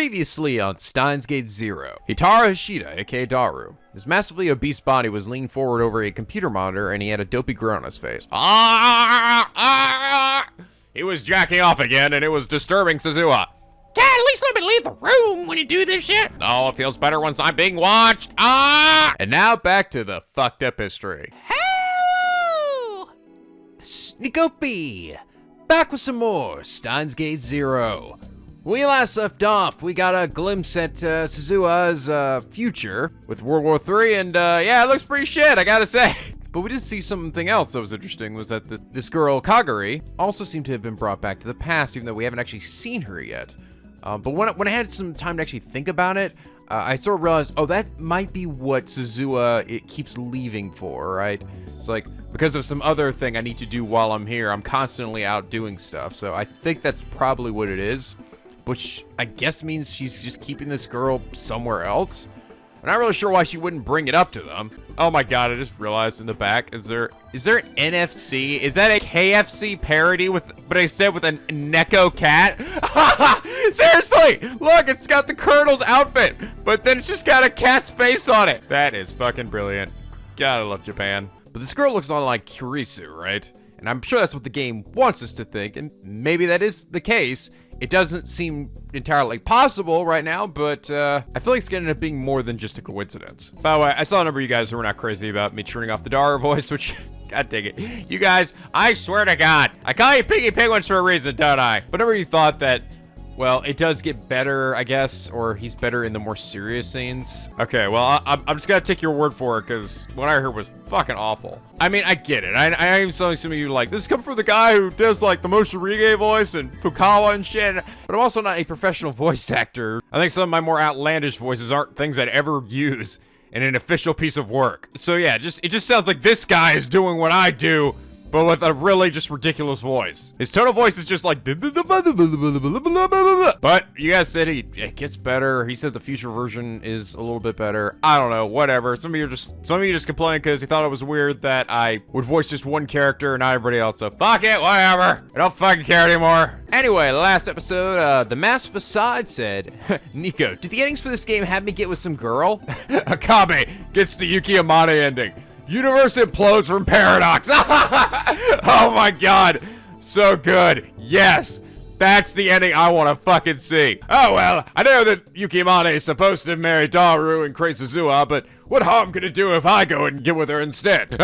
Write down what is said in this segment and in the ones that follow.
Previously on Steins Gate 0, Rintaro Okabe, aka Daru. His massively obese body was leaned forward over a computer monitor and he had a dopey grin on his face. He was jacking off again and it was disturbing Suzuha. Dad, at least let me leave the room when you do this shit. Oh, it feels better once I'm being watched. And now back to the fucked up history. Hello! NicoB! Back with some more Steins Gate 0. When we last left off, we got a glimpse at Suzuha's future with World War III, and yeah, it looks pretty shit, I gotta say. But we did see something else that was interesting, was that this girl, Kagari, also seemed to have been brought back to the past, even though we haven't actually seen her yet. But when I had some time to actually think about it, I sort of realized, oh, that might be what Suzuha it keeps leaving for, right? It's like, because of some other thing I need to do while I'm here, I'm constantly out doing stuff, so I think that's probably what it is. Which I guess means she's just keeping this girl somewhere else. I'm not really sure why she wouldn't bring it up to them. Oh my god, I just realized in the back, is there an NFC? Is that a KFC parody but I said with a Neko cat? Seriously, look, it's got the Colonel's outfit, but then it's just got a cat's face on it. That is fucking brilliant. Gotta love Japan. But this girl looks a lot like Kurisu, right? And I'm sure that's what the game wants us to think, and maybe that is the case. It doesn't seem entirely possible right now, but I feel like it's gonna end up being more than just a coincidence. By the way, I saw a number of you guys who were not crazy about me turning off the Daru voice, which, god dang it. You guys, I swear to God, I call you Piggy Penguins for a reason, don't I? Whenever you thought that, well, it does get better, I guess, or he's better in the more serious scenes. Okay, well, I'm just gonna take your word for it, because what I heard was fucking awful. I mean, I get it. I even saw some of you like, this is coming from the guy who does, like, the Moshirige voice and Fukawa and shit, but I'm also not a professional voice actor. I think some of my more outlandish voices aren't things I'd ever use in an official piece of work. So yeah, it just sounds like this guy is doing what I do, but with a really just ridiculous voice. His tone of voice is just like, but you guys said it gets better. He said the future version is a little bit better. I don't know, whatever. Some of you just complained because he thought it was weird that I would voice just one character and not everybody else. So fuck it, whatever. I don't fucking care anymore. Anyway, last episode, the masked facade said, Nico, did the endings for this game have me get with some girl? Okabe gets the Yuki Amane ending. Universe implodes from paradox. Oh my god. So good. Yes. That's the ending I want to fucking see. Oh well, I know that Yuki Amane is supposed to marry Daru and create Suzuha, but what harm could it do if I go and get with her instead?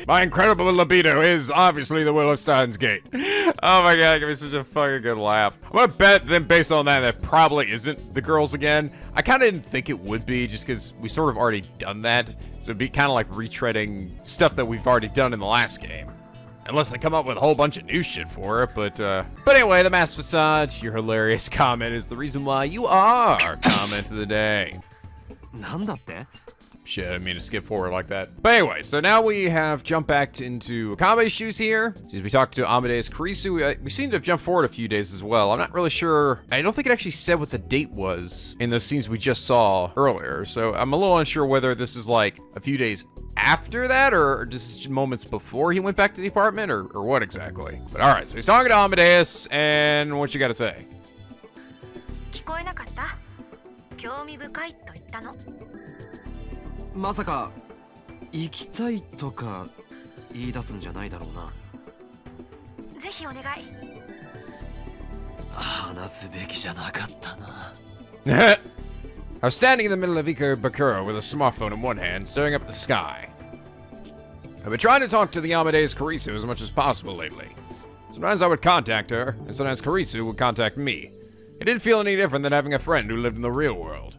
My incredible libido is obviously the will of Steins Gate. Oh my god, give me such a fucking good laugh. I'm gonna bet then based on that probably isn't the girls again. I kind of didn't think it would be just because we sort of already done that. So it'd be kind of like retreading stuff that we've already done in the last game. Unless they come up with a whole bunch of new shit for it, but anyway, the masked facade, your hilarious comment is the reason why you are our comment of the day. Shit, I didn't mean to skip forward like that. But anyway, so now we have jumped back into Okabe's shoes here. Since we talked to Amadeus Kurisu, we seem to have jumped forward a few days as well. I'm not really sure. I don't think it actually said what the date was in those scenes we just saw earlier. So I'm a little unsure whether this is like a few days after that or just moments before he went back to the apartment or what exactly. But all right, so he's talking to Amadeus, and what you got to say? 聞こえなかった？興味深いと言ったの？まさか行きたいとか言い出すんじゃないだろうな。ぜひお願い。話すべきじゃなかったな。I was standing in the middle of Ikebukuro with a smartphone in one hand, staring up at the sky. I've been trying to talk to the Amadeus Kurisu as much as possible lately. Sometimes I would contact her, and sometimes Kurisu would contact me. It didn't feel any different than having a friend who lived in the real world.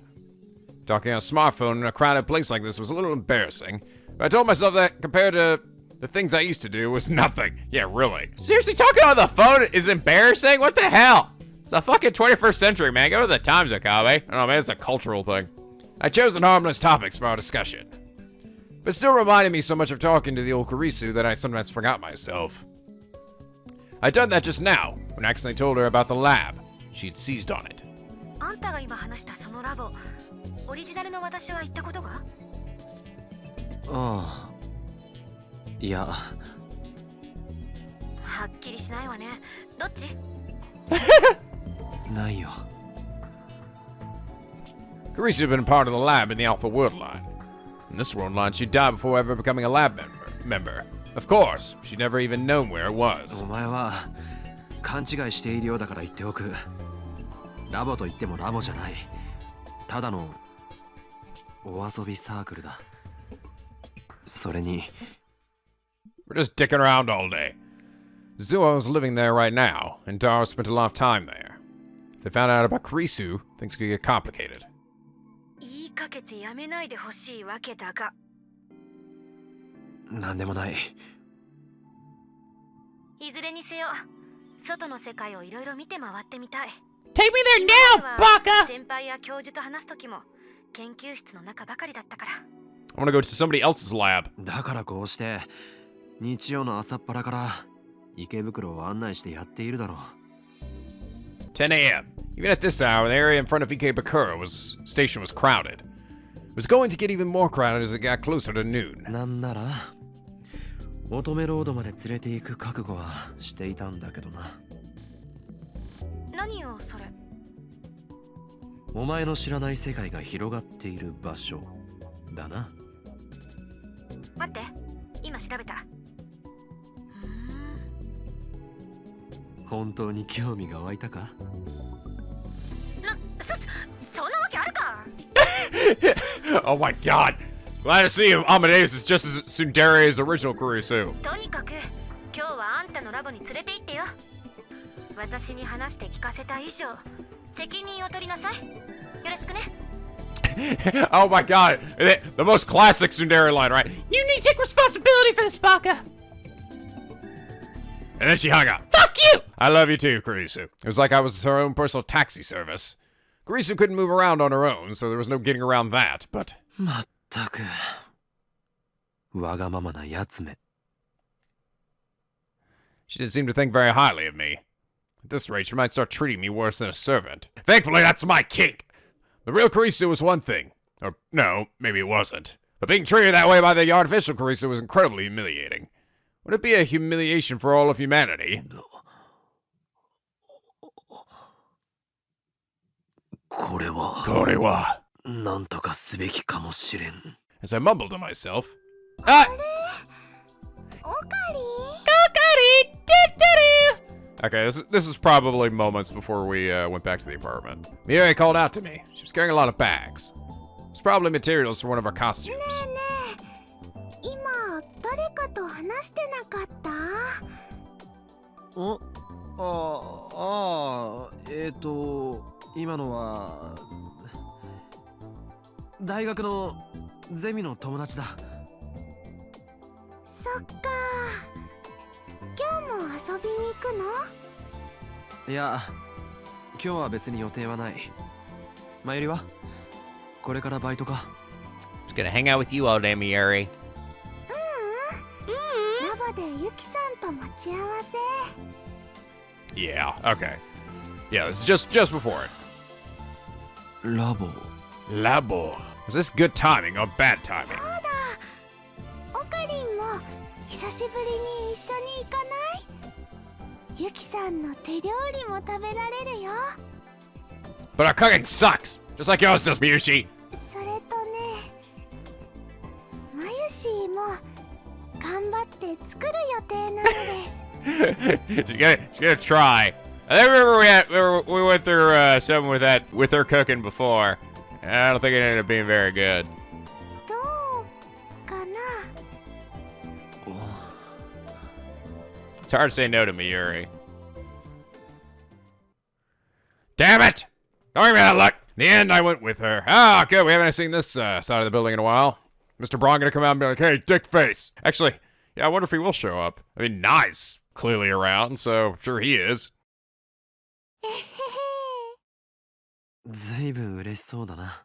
Talking on a smartphone in a crowded place like this was a little embarrassing, but I told myself that compared to the things I used to do was nothing. Yeah, really. Seriously, talking on the phone is embarrassing? What the hell? It's the fucking 21st century, man. Go with the times, Okabe. I don't know, man, it's a cultural thing. I'd chosen harmless topics for our discussion, but it still reminded me so much of talking to the old Kurisu that I sometimes forgot myself. I'd done that just now, when I accidentally told her about the lab. She'd seized on it. あんたが今話したそのラボ、オリジナルの私は行ったことが？ああ。いや。はっきりしないわね。どっち？ないよ。Kurisu had been part of the lab in the Alpha World line. In this world line, she died before ever becoming a lab member. Of course, she'd never even known where it was. お前は勘違いしているようだから言っておく。ラボと言ってもラボじゃない。ただのお遊びサークルだ。それに We're just dicking around all day. Suzuha was living there right now, and Taro spent a lot of time there. If they found out about Kurisu, things could get complicated. 言いかけてやめないでほしいわけだが。なんでもない。いずれにせよ、外の世界をいろいろ見て回ってみたい。Take me there now, Baka! 先輩や教授と話すときも研究室の中ばかりだったから。I want to go to somebody else's lab. だからこうして日曜の朝っぱらから池袋を案内してやっているだろう。10 a.m. Even at this hour, the area in front of Ikebukuro station was crowded. It was going to get even more crowded as it got closer to noon. なんなら乙女ロードまで連れて行く覚悟はしていたんだけどな。何よそれ。お前の知らない世界が広がっている場所だな。待って、今調べた。本当に興味が湧いたか？そんなわけあるか。Oh my god! Glad to see him. Amadeus is just as tsundere as original Kurisu. とにかく今日はあんたのラボに連れて行ってよ。私に話して聞かせた以上、責任を取りなさい。よろしくね。Oh my god! The most classic tsundere line, right? You need to take responsibility for this, Baka! And then she hung up. Fuck you! I love you too, Kurisu. It was like I was her own personal taxi service. Kurisu couldn't move around on her own, so there was no getting around that, but... まったくわがままなやつめ。 She didn't seem to think very highly of me. At this rate, she might start treating me worse than a servant. Thankfully, that's my kink! The real Kurisu was one thing. Or, no, maybe it wasn't. But being treated that way by the artificial Kurisu was incredibly humiliating. Would it be a humiliation for all of humanity? これは Korewa. なんとかすべきかもしれん。 As I mumbled to myself, Ah! Okay, this is probably moments before we went back to the apartment. Mirai called out to me. She was carrying a lot of bags. It's probably materials for one of our costumes. 今誰かと話してなかった？今のは大学のゼミの友達だ。そっか。今日も遊びに行くの？いや、今日は別に予定はない。まゆりはこれからバイトか。 Just gonna hang out with you all day, Mirai. ラボでユキさんと待ち合わせ。 Yeah, okay. Yeah, this is just before it. ラボ Labo. Was this good timing or bad timing? そうだ。オカリンも久しぶりに一緒に行かない？ユキさんの手料理も食べられるよ。 But our cooking sucks, just like yours does, Miyushi. それとね、マユシーも頑張って作る予定なのです。she's gonna try. I remember we went through something with her cooking before. And I don't think it ended up being very good. どうかな？ It's hard to say no to Miyuri. Damn it! Don't give me that luck. In the end, I went with her. Ah, good. We haven't seen this side of the building in a while. Mr. Braun gonna come out and be like, "Hey, dick face." Actually, yeah, I wonder if he will show up. I mean, Nai's clearly around, so I'm sure he is. ずいぶん嬉しそうだな。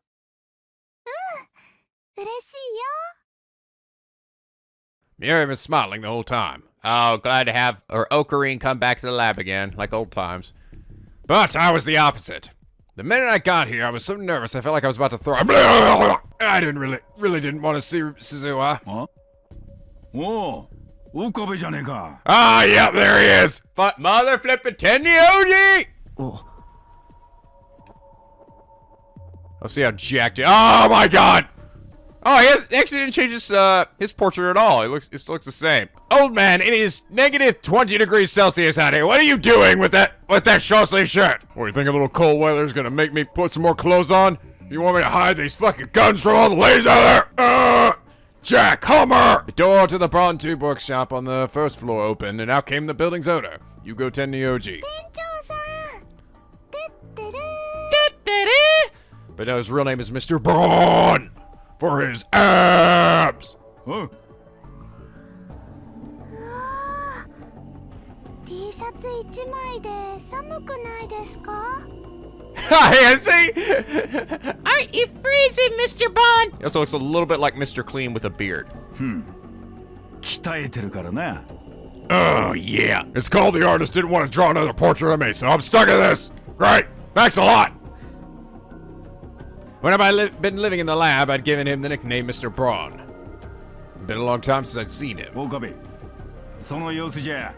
嬉しいよ。 Miri was smiling the whole time. Oh, glad to have her Ocarine come back to the lab again, like old times. But I was the opposite. The minute I got here, I was so nervous I felt like I was about to throw up. I really didn't want to see Suzuha. Huh? Whoa, Okabe じゃねえか。 Ah, yep, there he is. But mother flippin' Tenyoji! お Let's see how jacked. Oh my god! Oh, he actually didn't change his portrait at all. It still looks the same. Old man, it is negative 20 degrees Celsius out here. What are you doing with that short sleeve shirt? What, you think a little cold weather is gonna make me put some more clothes on? You want me to hide these fucking guns from all the ladies out there? Jack Hummer! The door to the Braun Tube workshop on the first floor opened, and out came the building's owner, Yugo Tennyoji. But no, his real name is Mr. Braun for his abs. Huh? T シャツ1枚で寒くないですか? Hi, see? Aren't you freezing, Mr. Bond? He also looks a little bit like Mr. Clean with a beard. 鍛えてるからな。 Oh, yeah. It's called the artist didn't want to draw another portrait of me, so I'm stuck in this. Great. Thanks a lot. Whenever I've been living in the lab, I'd given him the nickname Mr. Braun. It's been a long time since I'd seen him. 岡部、その様子じゃ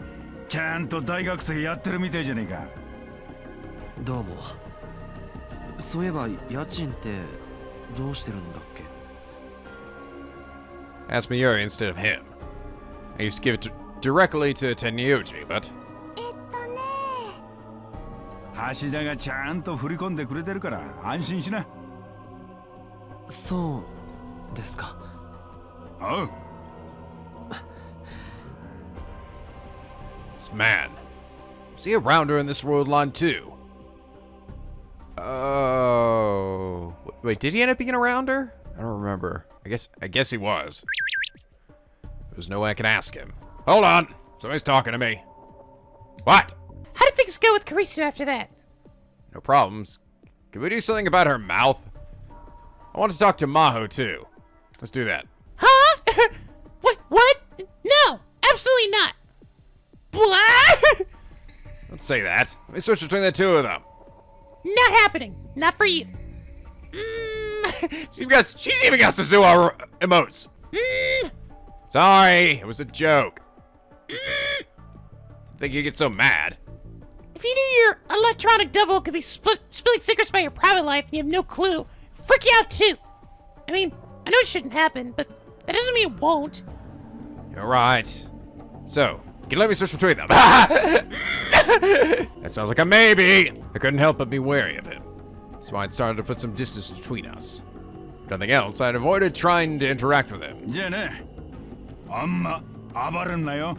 ちゃんと大学生やってるみたいじゃねえか。どうも。そういえば家賃ってどうしてるんだっけ? Asked Miuri instead of him. I used to give it directly to Tennyoji, but 橋田がちゃんと振り込んでくれてるから安心しな。そうですか。おう。 this man. Is he a rounder in this world line too? Oh. Wait, did he end up being a rounder? I don't remember. I guess he was. There's no way I can ask him. Hold on. Somebody's talking to me. What? How did things go with Karisu after that? No problems. Can we do something about her mouth? I want to talk to Maho too. Let's do that. Huh? What? No, absolutely not. What? Let's say that. Let me switch between the two of them. Not happening. Not for you. She's even got Suzuha emotes. Sorry, it was a joke. Didn't think you'd get so mad. If you knew your electronic double could be spilling secrets about your private life and you have no clue, freak you out too. I mean, I know it shouldn't happen, but that doesn't mean it won't. You're right. So, can you let me switch between them? That sounds like a maybe. I couldn't help but be wary of him. So I'd started to put some distance between us. If nothing else, I'd avoided trying to interact with him. じゃあね、あんま暴るんなよ。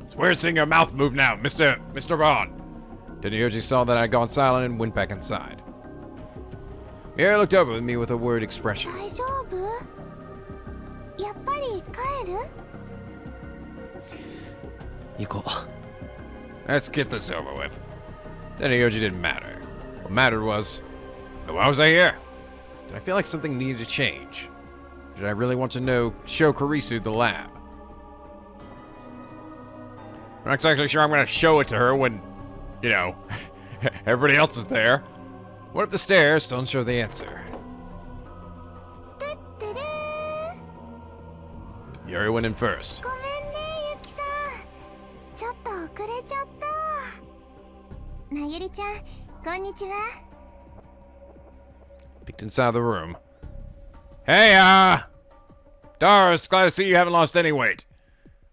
It's weird seeing your mouth move now, Mr. Braun. Tennyoji saw that I'd gone silent and went back inside. Mira looked over at me with a worried expression. 大丈夫? やっぱり帰る? 行こう。 Let's get this over with. Tennyoji didn't matter. What mattered was, why was I here? Did I feel like something needed to change? Did I really want to show Karisu the lab? I'm not exactly sure I'm gonna show it to her when, you know, everybody else is there. What if the stairs don't show the answer? Yuri went in first. ごめんね、ゆきさん。ちょっと遅れちゃった。なゆりちゃん、こんにちは。 Peeked inside the room. Hey, Doris, glad to see you haven't lost any weight.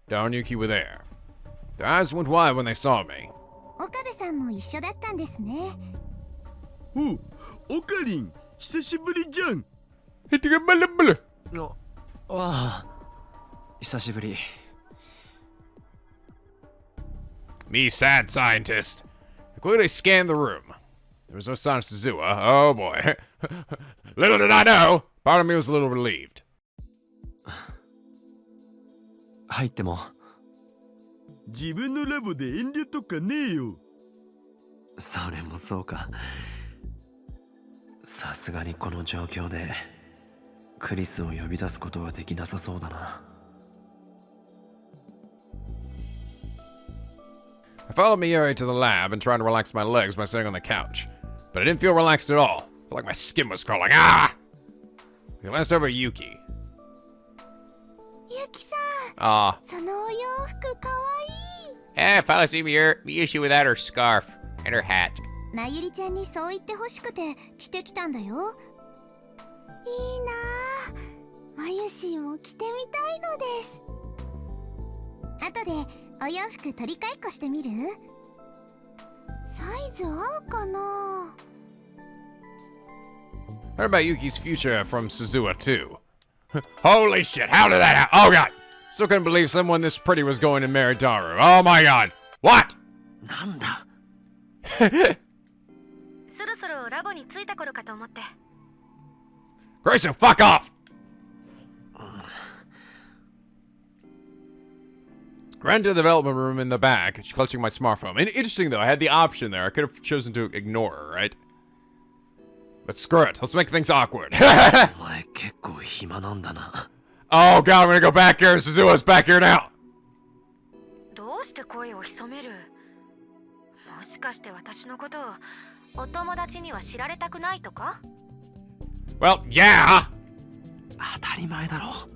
Dara and Yuki were there. Their eyes went wide when they saw me. 岡部さんも一緒だったんですね。お、おかりん、久しぶりじゃん。わあ、久しぶり。Me, sad scientist. I quickly scanned the room. There was no sign of Suzuha. Oh boy. Little did I know, part of me was a little relieved. 入っても。自分のラボで遠慮とかねえよ。それもそうか。さすがにこの状況でクリスを呼び出すことはできなさそうだな。I followed Miuri to the lab and tried to relax my legs by sitting on the couch. But I didn't feel relaxed at all. I felt like my skin was crawling. Ah! I glanced over at Yuki. ゆきさん、 Ah. そのお洋服かわいい。 I finally see Miyushi without her scarf and her hat. まゆりちゃんにそう言ってほしくて着てきたんだよ。いいなあ、まゆしんも着てみたいのです。後でお洋服取り替えっこしてみる？サイズ合うかな。 Heard about Yuki's future from Suzuha too. Holy shit, how did that happen? Oh god! Still couldn't believe someone this pretty was going to marry Daru. Oh my god! What? なんだ。そろそろラボに着いた頃かと思って。Grayson, fuck off! Ran to the development room in the back, clutching my smartphone. And interesting though, I had the option there. I could have chosen to ignore her, right? But screw it, let's make things awkward. お前結構暇なんだな。Oh god, I'm gonna go back here. Suzuha's back here now. どうして声を潜める？もしかして私のことをお友達には知られたくないとか？ Well, yeah! 当たり前だろ。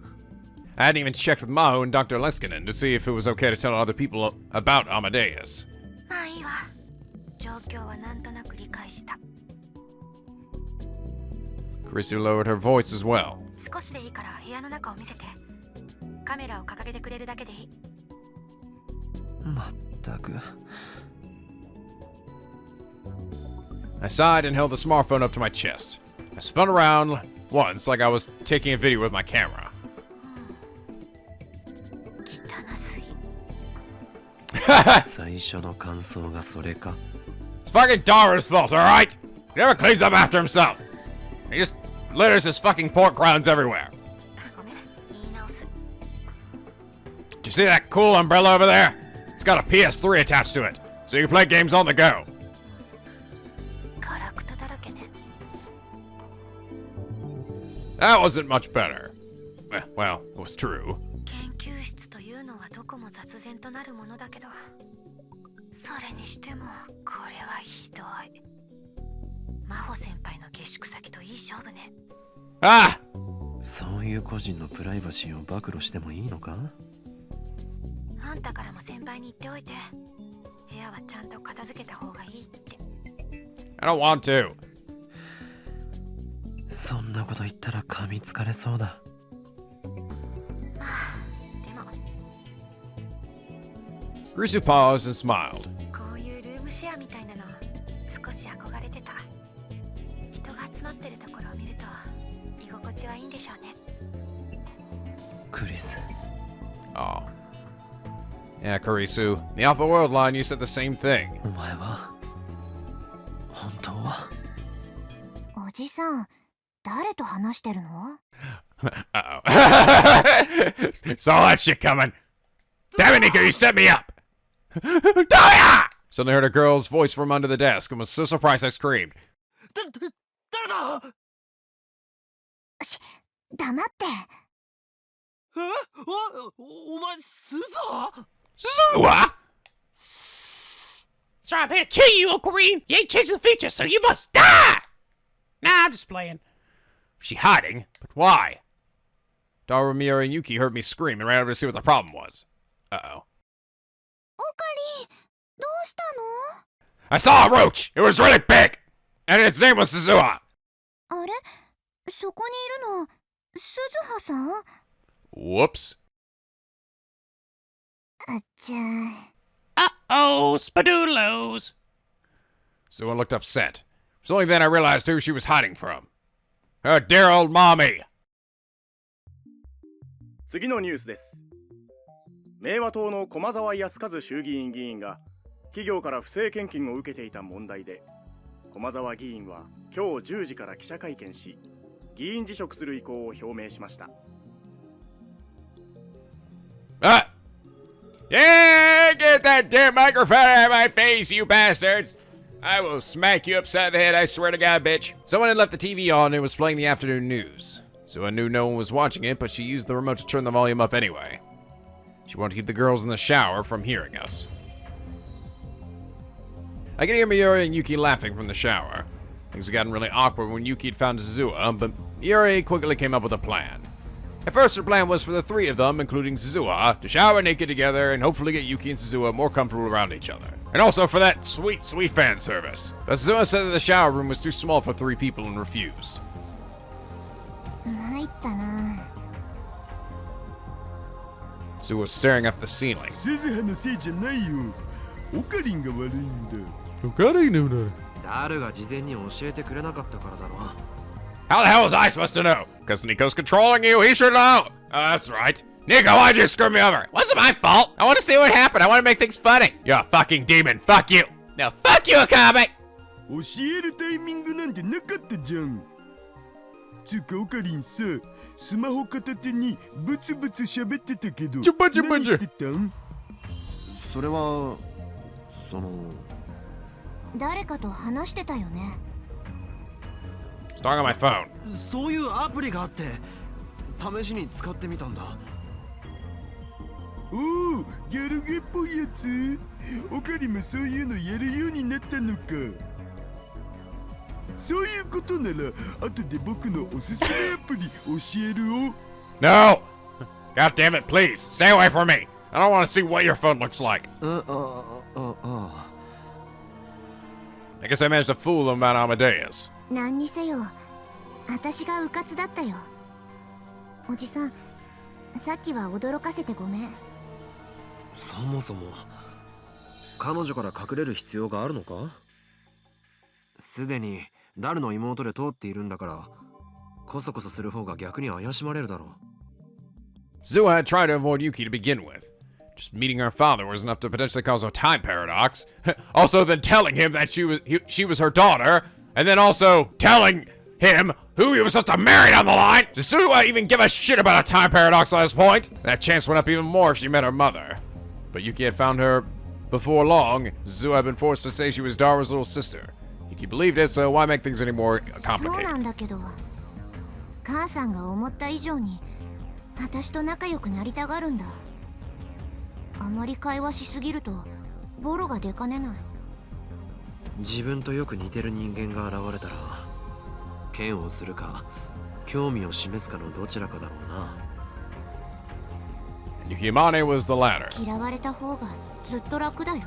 I hadn't even checked with Maho and Dr. Leskinen to see if it was okay to tell other people about Amadeus. まあいいわ。状況はなんとなく理解した。Karisu lowered her voice as well. 少しでいいから部屋の中を見せて。カメラを掲げてくれるだけでいい。まったく。I sighed and held the smartphone up to my chest. I spun around once like I was taking a video with my camera. 汚すぎ。最初の感想がそれか。 It's fucking Dara's fault, alright? He never cleans up after himself. He just litters his fucking pork rinds everywhere. ごめん、言い直す。 Do you see that cool umbrella over there? It's got a PS3 attached to it, so you can play games on the go. ガラクタだらけね。That wasn't much better. Well, it was true. 研究室というのはどこも雑然となるものだけど、それにしてもこれはひどい。真帆先輩の下宿先といい勝負ね。Ah! そういう個人のプライバシーを暴露してもいいのか？あんたからも先輩に言っておいて。部屋はちゃんと片付けた方がいいって。I don't want to. そんなこと言ったら噛みつかれそうだ。まあ、でも。Karisu paused and smiled. こういうルームシェアみたいなの少し憧れてた。人が集まってるところを見ると居心地はいいんでしょうね。クリス。 Oh. Yeah, Karisu. In the Alpha World line, you said the same thing. お前は本当は？おじさん、誰と話してるの？ Uh-oh. Saw that shit coming. Damn it, Nico, you set me up. Daya! Suddenly heard a girl's voice from under the desk and was so surprised I screamed. 誰だ？黙って。お前スザ？ Suzuha? Sorry, I'm here to kill you, Uncle Green. You ain't changed the feature, so you must die. Nah, I'm just playing. Was she hiding? But why? Daru, Miura, and Yuki heard me scream and ran over to see what the problem was. Uh-oh. オカリン、どうしたの？ I saw a roach! It was really big! And its name was Suzuha! あれ、そこにいるの、鈴葉さん？ Whoops. あっちゃ。 Uh-oh, spadoodlos. Suzuha looked upset. It was only then I realized who she was hiding from. Her dear old mommy! 次のニュースです。明和党の駒沢康和衆議院議員が企業から不正献金を受けていた問題で、駒沢議員は今日10時から記者会見し、議員辞職する意向を表明しました。Ah! Yeah, get that damn microphone out of my face, you bastards! I will smack you upside the head, I swear to God, bitch. Someone had left the TV on and was playing the afternoon news. So I knew no one was watching it, but she used the remote to turn the volume up anyway. She wanted to keep the girls in the shower from hearing us. I could hear Miura and Yuki laughing from the shower. Things had gotten really awkward when Yuki had found Suzuha, but Miura quickly came up with a plan. At first, her plan was for the three of them, including Suzuha, to shower naked together and hopefully get Yuki and Suzuha more comfortable around each other. And also for that sweet, sweet fan service. But Suzuha said that the shower room was too small for 3 people and refused. 参ったな。 Suzuha was staring up at the ceiling. 鈴葉のせいじゃないよ。オカリンが悪いんだ。ダルが事前に教えてくれなかったからだろ。 How the hell was I supposed to know? Because Nico's controlling you, he should know! Oh, that's right. Nico, why'd you screw me over? Wasn't my fault. I want to see what happened. I want to make things funny. You're a fucking demon. Fuck you. No, fuck you, Okabe! 教えるタイミングなんてなかったじゃん。つうかオカリンさ、スマホ片手にブツブツ喋ってたけど、何してたん？それはその誰かと話してたよね。 It's talking on my phone. そういうアプリがあって試しに使ってみたんだ。おお、ギャルゲっぽいやつ。オカリンもそういうのやるようになったのか。そういうことなら後で僕のおすすめアプリ教えるお。 No! God damn it, please. Stay away from me. I don't want to see what your phone looks like. I guess I managed to fool them about Amadeus. 何にせよ、私がうかつだったよ。おじさん、さっきは驚かせてごめん。そもそも彼女から隠れる必要があるのか？すでにダルの妹で通っているんだからコソコソする方が逆に怪しまれるだろう。 Suzuha had tried to avoid Yuki to begin with. Just meeting her father was enough to potentially cause a time paradox. Also then telling him that she was her daughter, and then also telling him who he was supposed to marry down the line. Does Suzuha even give a shit about a time paradox at this point? That chance went up even more if she met her mother. But Yuki had found her before long. Suzuha had been forced to say she was Dara's little sister. Yuki believed it, so why make things any more そうな complicated? んだけど、母さんが思った以上に私と仲良くなりたがるんだ。あまり会話しすぎるとボロが出かねない。自分とよく似てる人間が現れたら嫌悪するか興味を示すかのどちらかだろうな。 Yuki Amane was the latter. 嫌われた方がずっと楽だよ。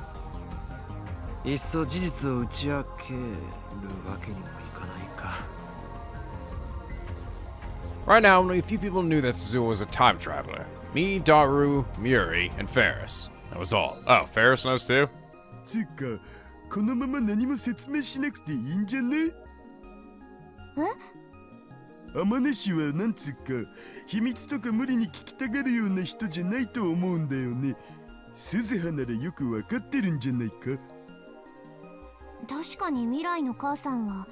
いっそ事実を打ち明けるわけにもいかないか。 Right now, only a few people knew that Suzuha was a time traveler. Me, Daru, Muri, and Ferris. That was all. Oh, Ferris knows too? つうか、このまま何も説明しなくていいんじゃね？え？天音氏はなんつうか、秘密とか無理に聞きたがるような人じゃないと思うんだよね。鈴葉ならよくわかってるんじゃないか？確かに未来の母さんは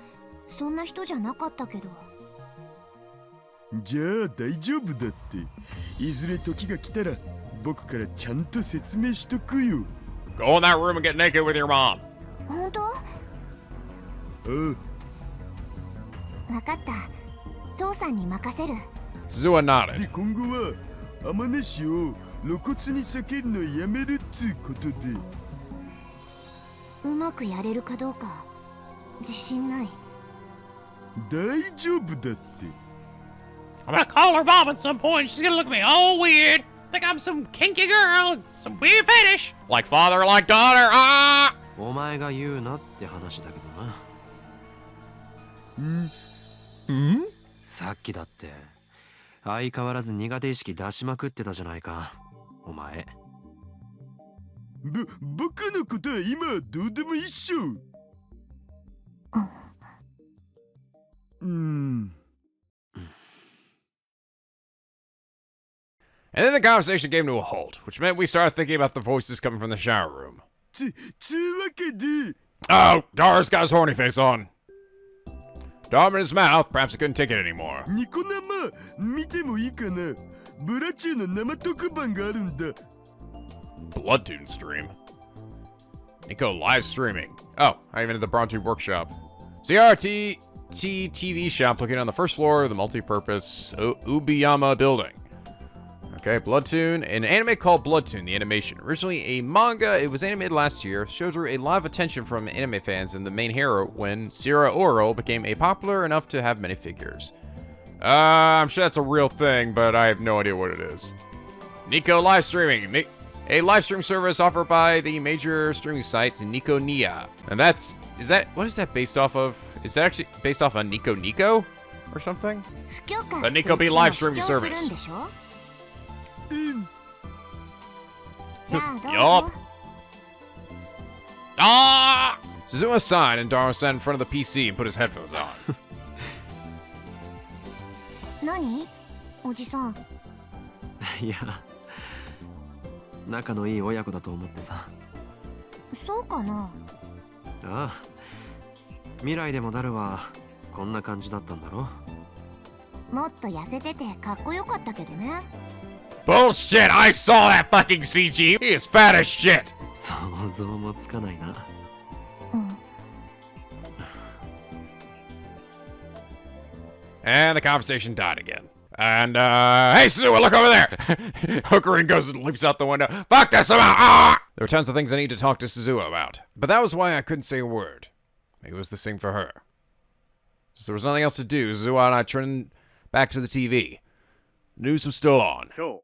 そんな人じゃなかったけど。じゃあ大丈夫だって。いずれ時が来たら僕からちゃんと説明しとくよ。 Go in that room and get naked with your mom. 本当？ああ。わかった。父さんに任せる。 Suzuha で nodded. 今後は天音氏を露骨に避けるのやめるっつうことで。うまくやれるかどうか自信ない。大丈夫だって。 I'm gonna call her mom at some point. She's gonna look at me all weird. Think I'm some kinky girl, some weird fetish. Like father, like daughter. Ah! お前が言うなって話だけどな。さっきだって相変わらず苦手意識出しまくってたじゃないかお前。僕のことは今はどうでもいいっしょ。And then the conversation came to a halt, which meant we started thinking about the voices coming from the shower room. つうわけで。 Oh, Dara's got his horny face on. Dom in his mouth, perhaps he couldn't take it anymore. ニコ生見てもいいかな。ブラチューの生特番があるんだ。 Bloodtune stream. Nico live streaming. Oh, I even at the Bronte workshop. CRT TV shop located on the first floor of the multi-purpose Ubiyama building. Okay, Bloodtune, an anime called Bloodtune, the animation. Originally a manga, it was animated last year, showed a lot of attention from anime fans and the main hero when Sierra Oro became popular enough to have many figures. I'm sure that's a real thing, but I have no idea what it is. Nico live streaming. a live stream service offered by the major streaming site NicoB. And what is that based off of? Is that actually based off on Nico or something? The NicoB live streaming service. Yup. Ah! Suzuha sighed and Daro sat in front of the PC and put his headphones on. 何おじさん。いや、仲のいい親子だと思ってさ。そうかな。ああ、未来でもダルはこんな感じだったんだろ。もっと痩せててかっこよかったけどね。Bullshit! I saw that fucking CG! He is fat as shit! 想像もつかないな。うん。And the conversation died again. And, hey, Suzuha, look over there! Hookerine goes and leaps out the window. Fuck this about! Ah! There were tons of things I need to talk to Suzuha about. But that was why I couldn't say a word. Maybe it was the same for her. Since there was nothing else to do, Suzuha and I turned back to the TV. News was still on. 今日、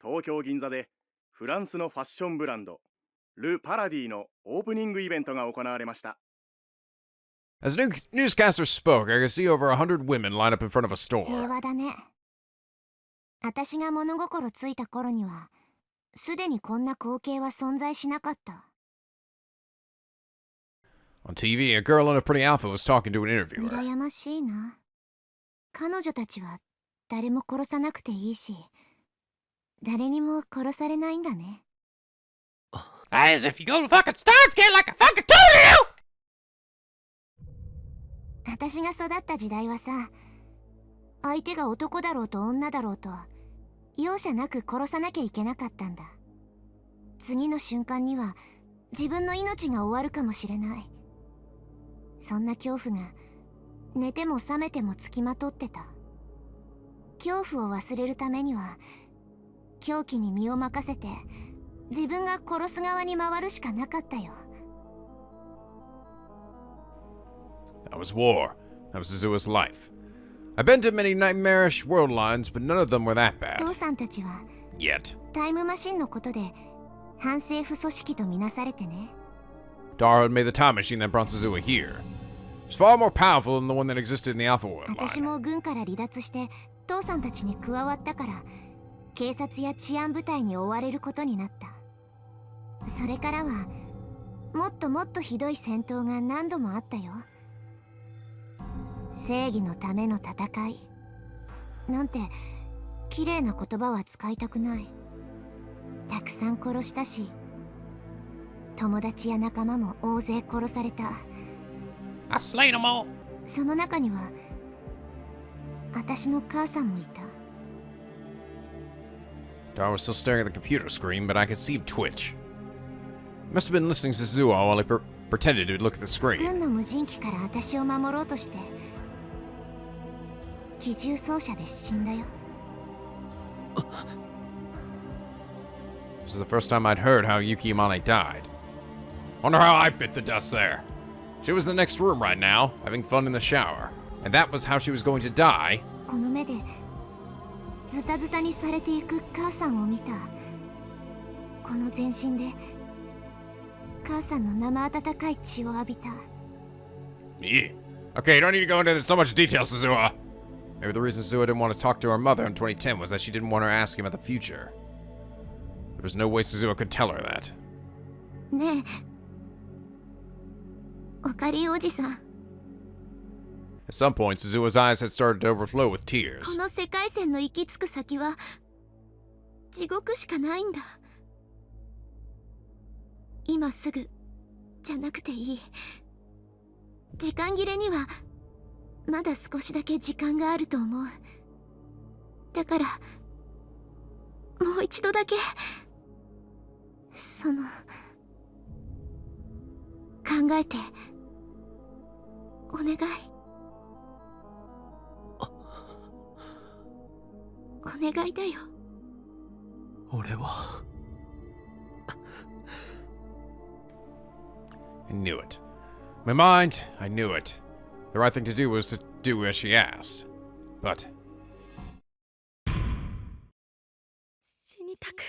東京銀座でフランスのファッションブランド、ル・パラディのオープニングイベントが行われました。As the newscaster spoke, I could see over 100 women line up in front of a store. 平和だね。私が物心ついた頃には、すでにこんな光景は存在しなかった。On TV, a girl in a pretty outfit was talking to an interviewer. 羨ましいな。彼女たちは誰も殺さなくていいし、誰にも殺されないんだね。As if you go to fucking Steins get like I fucking told you! 私が育った時代はさ、相手が男だろうと女だろうと容赦なく殺さなきゃいけなかったんだ。次の瞬間には自分の命が終わるかもしれない。そんな恐怖が寝ても覚めてもつきまとってた。恐怖を忘れるためには狂気に身を任せて自分が殺す側に回るしかなかったよ。That was war. That was Suzuha's life. I've been to many nightmarish world lines, but none of them were that bad. 父さんたちは Yet. タイムマシンのことで反政府組織とみなされてね。Daro had made the time machine that brought Suzuha here. It was far more powerful than the one that existed in the Alpha World 私 line. も軍から離脱して父さんたちに加わったから警察や治安部隊に追われることになった。それからはもっともっとひどい戦闘が何度もあったよ。正義のための戦いなんて綺麗な言葉は使いたくない。たくさん殺したし、友達や仲間も大勢殺された。I slayed them all. その中には私の母さんもいた。Daro was still staring at the computer screen, but I could see him twitch. He must have been listening to Suzuha while he pretended to look at the screen. 軍の無人機から私を守ろうとして機銃掃射で死んだよ。This is the first time I'd heard how Yuki Amane died. Wonder how I bit the dust there. She was in the next room right now, having fun in the shower. And that was how she was going to die. この目でズタズタにされていく母さんを見た。この全身で母さんの生温かい血を浴びた。Yeah. Okay, you don't need to go into so much detail, Suzuha. Maybe the reason Suzuha didn't want to talk to her mother in 2010 was that she didn't want her to ask him about the future. There was no way Suzuha could tell her that. ねえ、おかりおじさん。At some point, Suzuha's eyes had started to overflow with こ tears. の世界線の行き着く先は地獄しかないんだ。今すぐじゃなくていい。時間切れにはまだ少しだけ時間があると思う。だからもう一度だけその考えてお願い。お願いだよ。俺は I knew it. In my mind, I knew it. The right thing to do was to do as she asked. But 死にたく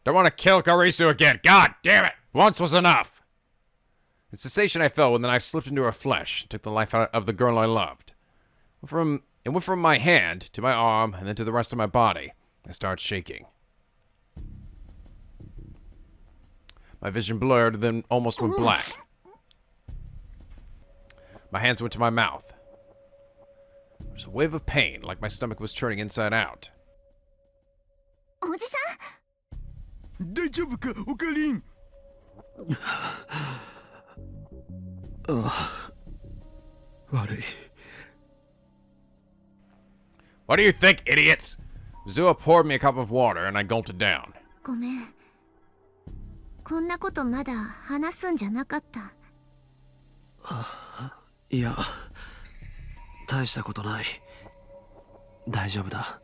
Don't want to kill Karisu again. God damn it! Once was enough. The sensation I felt when the knife slipped into her flesh took the life out of the girl I loved. It went from my hand to my arm and then to the rest of my body. I started shaking. My vision blurred, then almost went black. My hands went to my mouth. There was a wave of pain, like my stomach was turning inside out. おじさん、大丈夫か、オカリン。悪い。 What do you think, idiots? Suzuha poured me a cup of water and I gulped it down. ごめん。こんなことまだ話すんじゃなかった。いや、大したことない。大丈夫だ。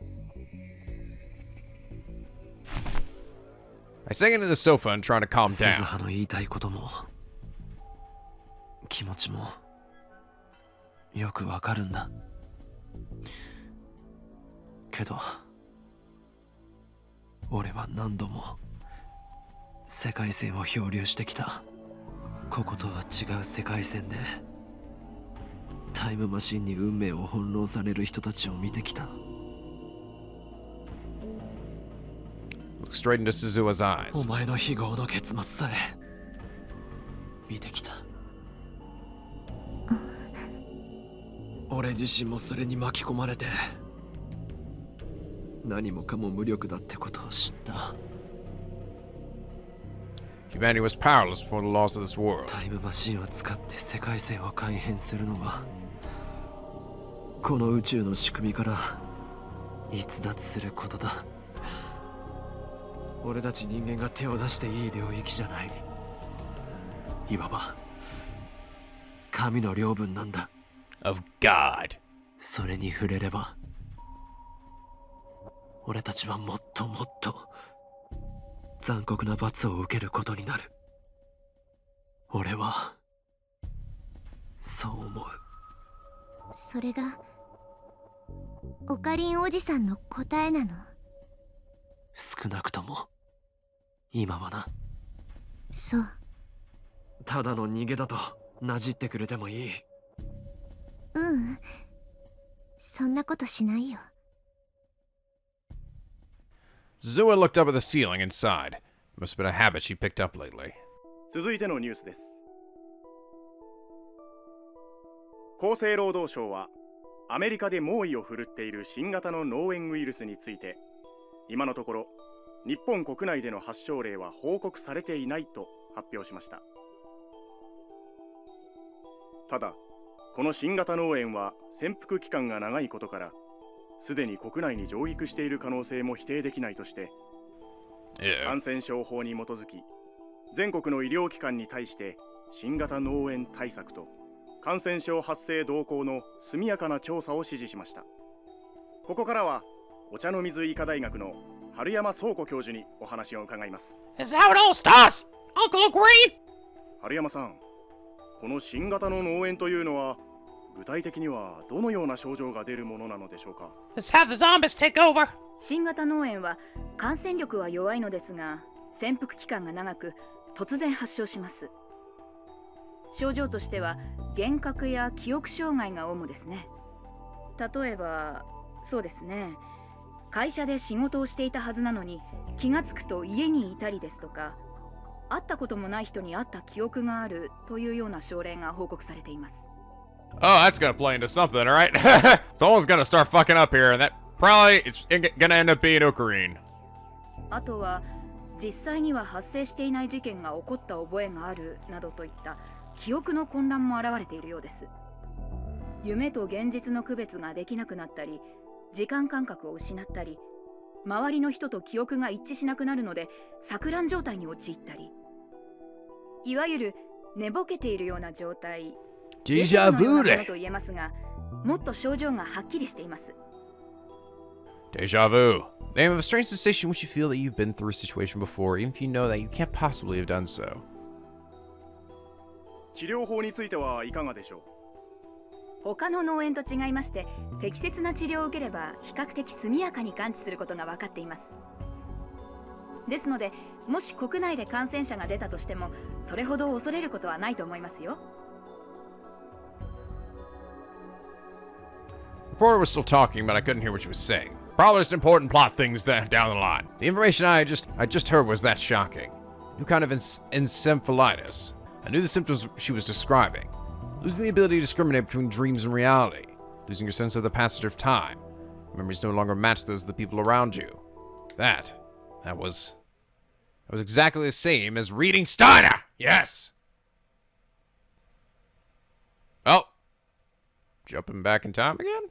I sank into the sofa and tried to calm 鈴 down. 葉の言いたいことも気持ちもよくわかるんだ。けど俺は何度も世界線を漂流してきた。こことは違う世界線でタイムマシンに運命を翻弄される人たちを見てきた。 Looked straight into Suzuha's eyes. お前の非業の結末さえ見てきた。俺自身もそれに巻き込まれて何もかも無力だってことを知った。 Humanity was powerless before the laws of this world. タイムマシンを使って世界線を改変するのはこの宇宙の仕組みから逸脱することだ。俺たち人間が手を出していい領域じゃない。いわば神の領分なんだ。 Of God. それに触れれば俺たちはもっともっと残酷な罰を受けることになる。俺はそう思う。それがオカリンおじさんの答えなの？少なくとも今はな。そう。ただの逃げだとなじってくれてもいい。ううん、そんなことしないよ。 Suzuha looked up at the ceiling and sighed. It must have been a habit she picked up lately. 続いてのニュースです。厚生労働省はアメリカで猛威を振るっている新型の脳炎ウイルスについて今のところ日本国内での発症例は報告されていないと発表しました。ただこの新型脳炎は潜伏期間が長いことからすでに国内に上陸している可能性も否定できないとして、感染症法に基づき全国の医療機関に対して新型脳炎対策と感染症発生動向の速やかな調査を指示しました。ここからはお茶の水医科大学の春山倉庫教授にお話を伺います。 This is how it all starts, Uncle Green! 春山さん、この新型の脳炎というのは具体的にはどのような症状が出るものなのでしょうか？ This is how the zombies take over. 新型脳炎は感染力は弱いのですが潜伏期間が長く突然発症します。症状としては幻覚や記憶障害が主ですね。例えばそうですね、会社で仕事をしていたはずなのに気がつくと家にいたりですとか、会ったこともない人に会った記憶があるというような症例が報告されています。 Oh, that's gonna play into something, alright? Someone's gonna start fucking up here, and that probably is gonna end up being Ocarine. あとは実際には発生していない事件が起こった覚えがあるなどといった記憶の混乱も現れているようです。夢と現実の区別ができなくなったり、時間感覚を失ったり、周りの人と記憶が一致しなくなるので錯乱状態に陥ったり、いわゆる寝ぼけているような状態。Deja vu だと言えますが、もっと症状がはっきりしています。 Deja vu. The name of a strange sensation which you feel that you've been through a situation before, even if you know that you can't possibly have done so. 治療法についてはいかがでしょ他の脳炎と違いまして、適切な治療を受ければ比較的速やかに完治することが分かっています。ですので、もし国内で感染者が出たとしても、それほど恐れることはないと思いますよ。The reporter was still talking, but I couldn't hear what she was saying. Probably just important plot things down the line. The information I just heard was that shocking. New kind of encephalitis. I knew the symptoms she was describing. Losing the ability to discriminate between dreams and reality. Losing your sense of the passage of time. Memories no longer match those of the people around you. That was exactly the same as reading Steiner! Yes! Oh. Jumping back in time again?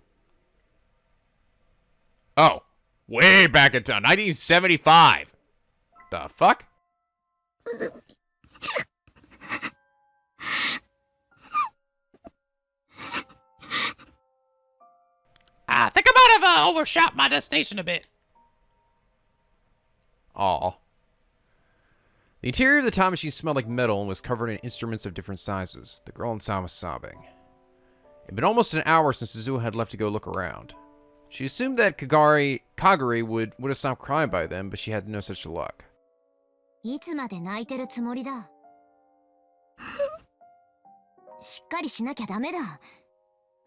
Oh. Way back in time. 1975. The fuck? I think I might have overshot my destination a bit. Aw. The interior of the time machine smelled like metal and was covered in instruments of different sizes. The girl inside was sobbing. It had been almost an hour since Suzuha had left to go look around. She assumed that Kagari would have stopped crying by then, but she had no such luck. いつまで泣いてるつもりだ。しっかりしなきゃダメだ。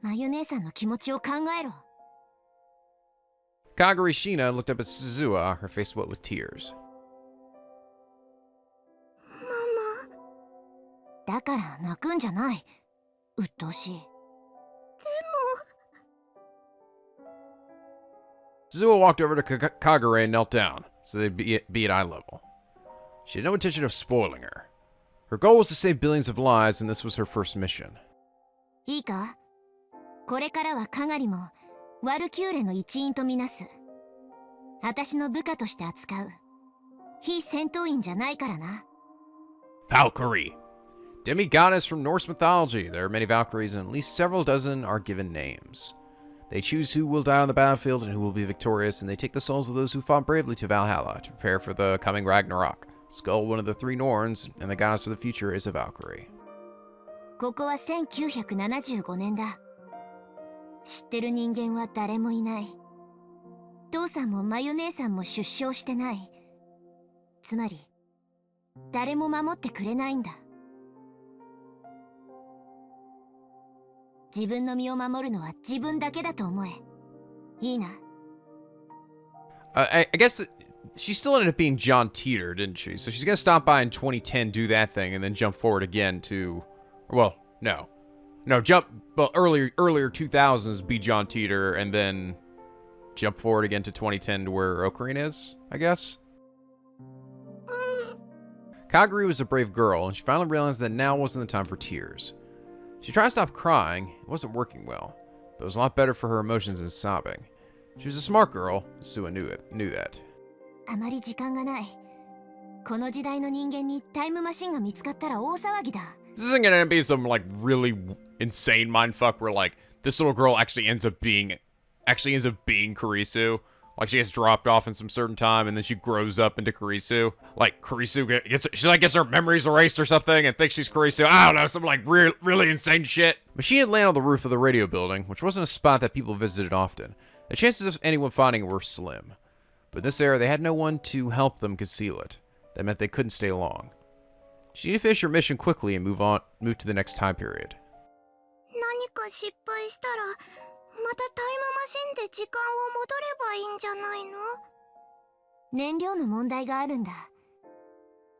まゆ姉さんの気持ちを考えろ。Kagari Shina looked up at Suzuha, her face wet with tears. ママ。だから泣くんじゃない。うっとうしい。でも。Suzuha walked over to Kagare and knelt down, so they'd be at eye level. She had no intention of spoiling her. Her goal was to save billions of lives, and this was her first mission. いいか？これからはカガリもワルキューレの一員とみなす。私の部下として扱う。非戦闘員じゃないからな。Valkyrie. Demigoddess from Norse mythology. There are many Valkyries, and at least several dozen are given names. They choose who will die on the battlefield and who will be victorious, and they take the souls of those who fought bravely to Valhalla to prepare for the coming Ragnarok. Skull, one of the three Norns, and the goddess of the future is a Valkyrie. ここは1975年だ。知ってる人間は誰もいない。父さんもマユ姉さんも出生してない。つまり、誰も守ってくれないんだ。自分の身を守るのは自分だけだと思え。いいな。I guess she still ended up being John Teeter, didn't she? So she's gonna stop by in 2010, do that thing, and then jump forward again to, well, no, earlier 2000s be John Teeter, and then jump forward again to 2010 to where Ocarina is, I guess. Kagari was a brave girl, and she finally realized that now wasn't the time for tears. She tried to stop crying. It wasn't working well, but it was a lot better for her emotions than sobbing. She was a smart girl, Suzuha knew that. あまり時間がない。この時代の人間にタイムマシンが見つかったら大騒ぎだ。This isn't gonna be some like really insane mindfuck where like this little girl actually ends up being Kurisu. Like she gets dropped off in some certain time and then she grows up into Kurisu. Like Kurisu gets her memories erased or something and thinks she's Kurisu. I don't know, some like really insane shit. Machine had landed on the roof of the radio building, which wasn't a spot that people visited often. The chances of anyone finding it were slim. But in this era, they had no one to help them conceal it. That meant they couldn't stay long. She needed to finish her mission quickly and move to the next time period. 何か失敗したら、またタイムマシンで時間を戻ればいいんじゃないの？燃料の問題があるんだ。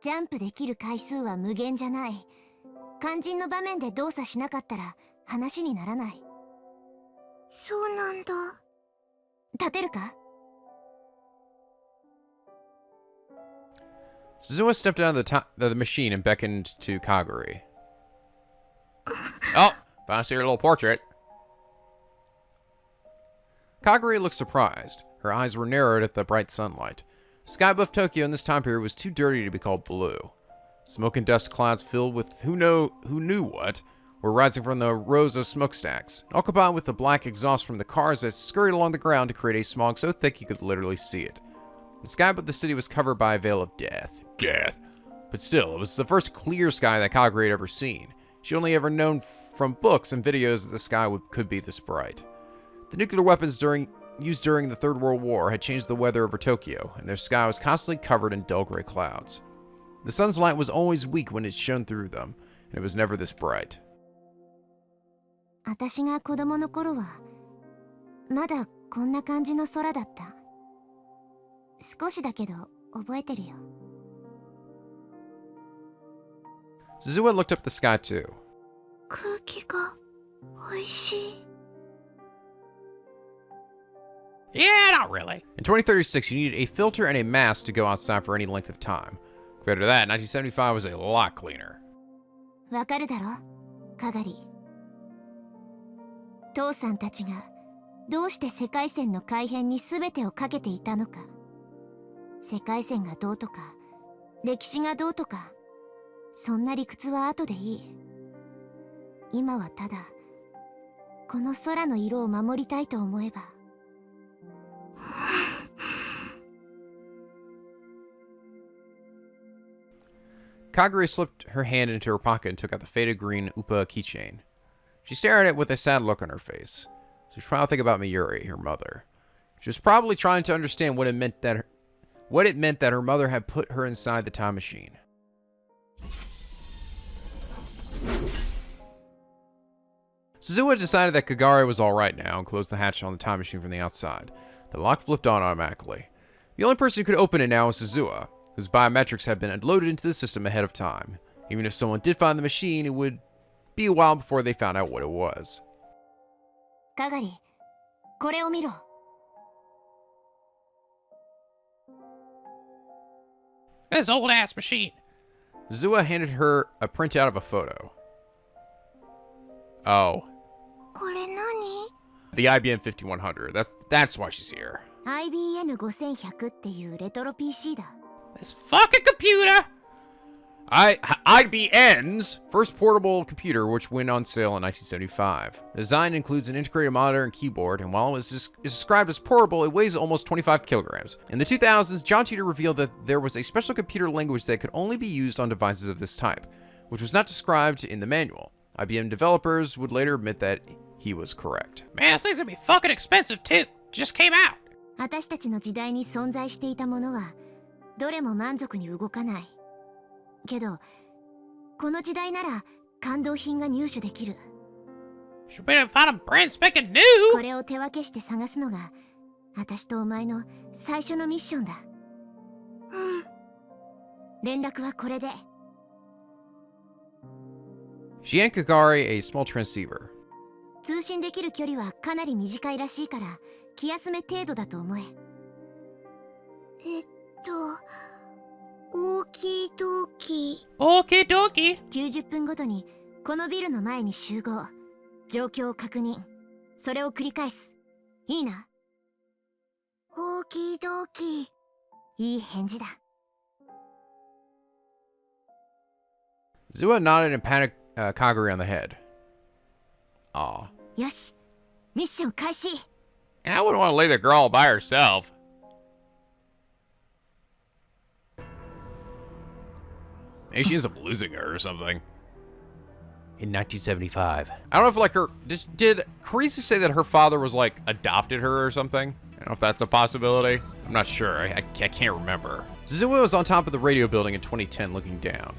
ジャンプできる回数は無限じゃない。肝心の場面で動作しなかったら話にならない。そうなんだ。立てるか？ Suzuha stepped out of the machine and beckoned to Kagari. Oh, finally see her little portrait. Kagari looked surprised. Her eyes were narrowed at the bright sunlight. The sky above Tokyo in this time period was too dirty to be called blue. Smoke and dust clouds filled with who knew what were rising from the rows of smokestacks, all combined with the black exhaust from the cars that scurried along the ground to create a smog so thick you could literally see it. The sky above the city was covered by a veil of death. But still, it was the first clear sky that Kagari had ever seen. She only ever known from books and videos that the sky could be this bright. The nuclear weapons used during the Third World War had changed the weather over Tokyo, and their sky was constantly covered in dull gray clouds. The sun's light was always weak when it shone through them, and it was never this bright. 私が子供の頃はまだこんな感じの空だった。少しだけど覚えてるよ。Suzuha looked up the sky too. 空気が美味しい。Yeah, not really. In 2036, you needed a filter and a mask to go outside for any length of time. Compared to that, 1975 was a lot cleaner. わかるだろ、かがり。父さんたちがどうして世界線の改変に全てをかけていたのか。世界線がどうとか、歴史がどうとか、そんな理屈は後でいい。今はただ、この空の色を守りたいと思えば。Kagure slipped her hand into her pocket and took out the faded green Upa keychain. She stared at it with a sad look on her face. She was probably thinking about Mayuri, her mother. She was probably trying to understand what it meant that her mother had put her inside the time machine. Suzuha decided that Kagare was alright now and closed the hatch on the time machine from the outside. The lock flipped on automatically. The only person who could open it now was Suzuha, whose biometrics had been loaded into the system ahead of time. Even if someone did find the machine, it would be a while before they found out what it was. かがり、これを見ろ。This old ass machine. Suzuha handed her a printout of a photo. Oh. これ何？ The IBM 5100. That's why she's here. IBM 5100っていうレトロ PC だ。This fucking computer! IBM's first portable computer, which went on sale in 1975. The design includes an integrated monitor and keyboard, and while it is described as portable, it weighs almost 25 kilograms. In the 2000s, John Titor revealed that there was a special computer language that could only be used on devices of this type, which was not described in the manual. IBM developers would later admit that he was correct. Man, this thing's gonna be fucking expensive too. Just came out. 私たちの時代に存在していたものはどれも満足に動かない。けど、この時代なら感動品が入手できる。Should be able to find a brand spanking new. これを手分けして探すのが私とお前の最初のミッションだ。うん。連絡はこれで。She handed Kagare a small transceiver. 通信できる距離はかなり短いらしいから気休め程度だと思え。オーキードーキー。オーケードーキー。90分ごとにこのビルの前に集合。状況を確認。それを繰り返す。いいな。オーキードーキー。いい返事だ。Suzuha nodded and patted Kagure on the head. Aw. よし。ミッション開始。And I wouldn't want to leave the girl all by herself. Maybe she ends up losing her or something. In 1975. I don't know if like her... Did Carissa say that her father was like adopted her or something? I don't know if that's a possibility. I'm not sure. I can't remember. Suzuha was on top of the radio building in 2010 looking down.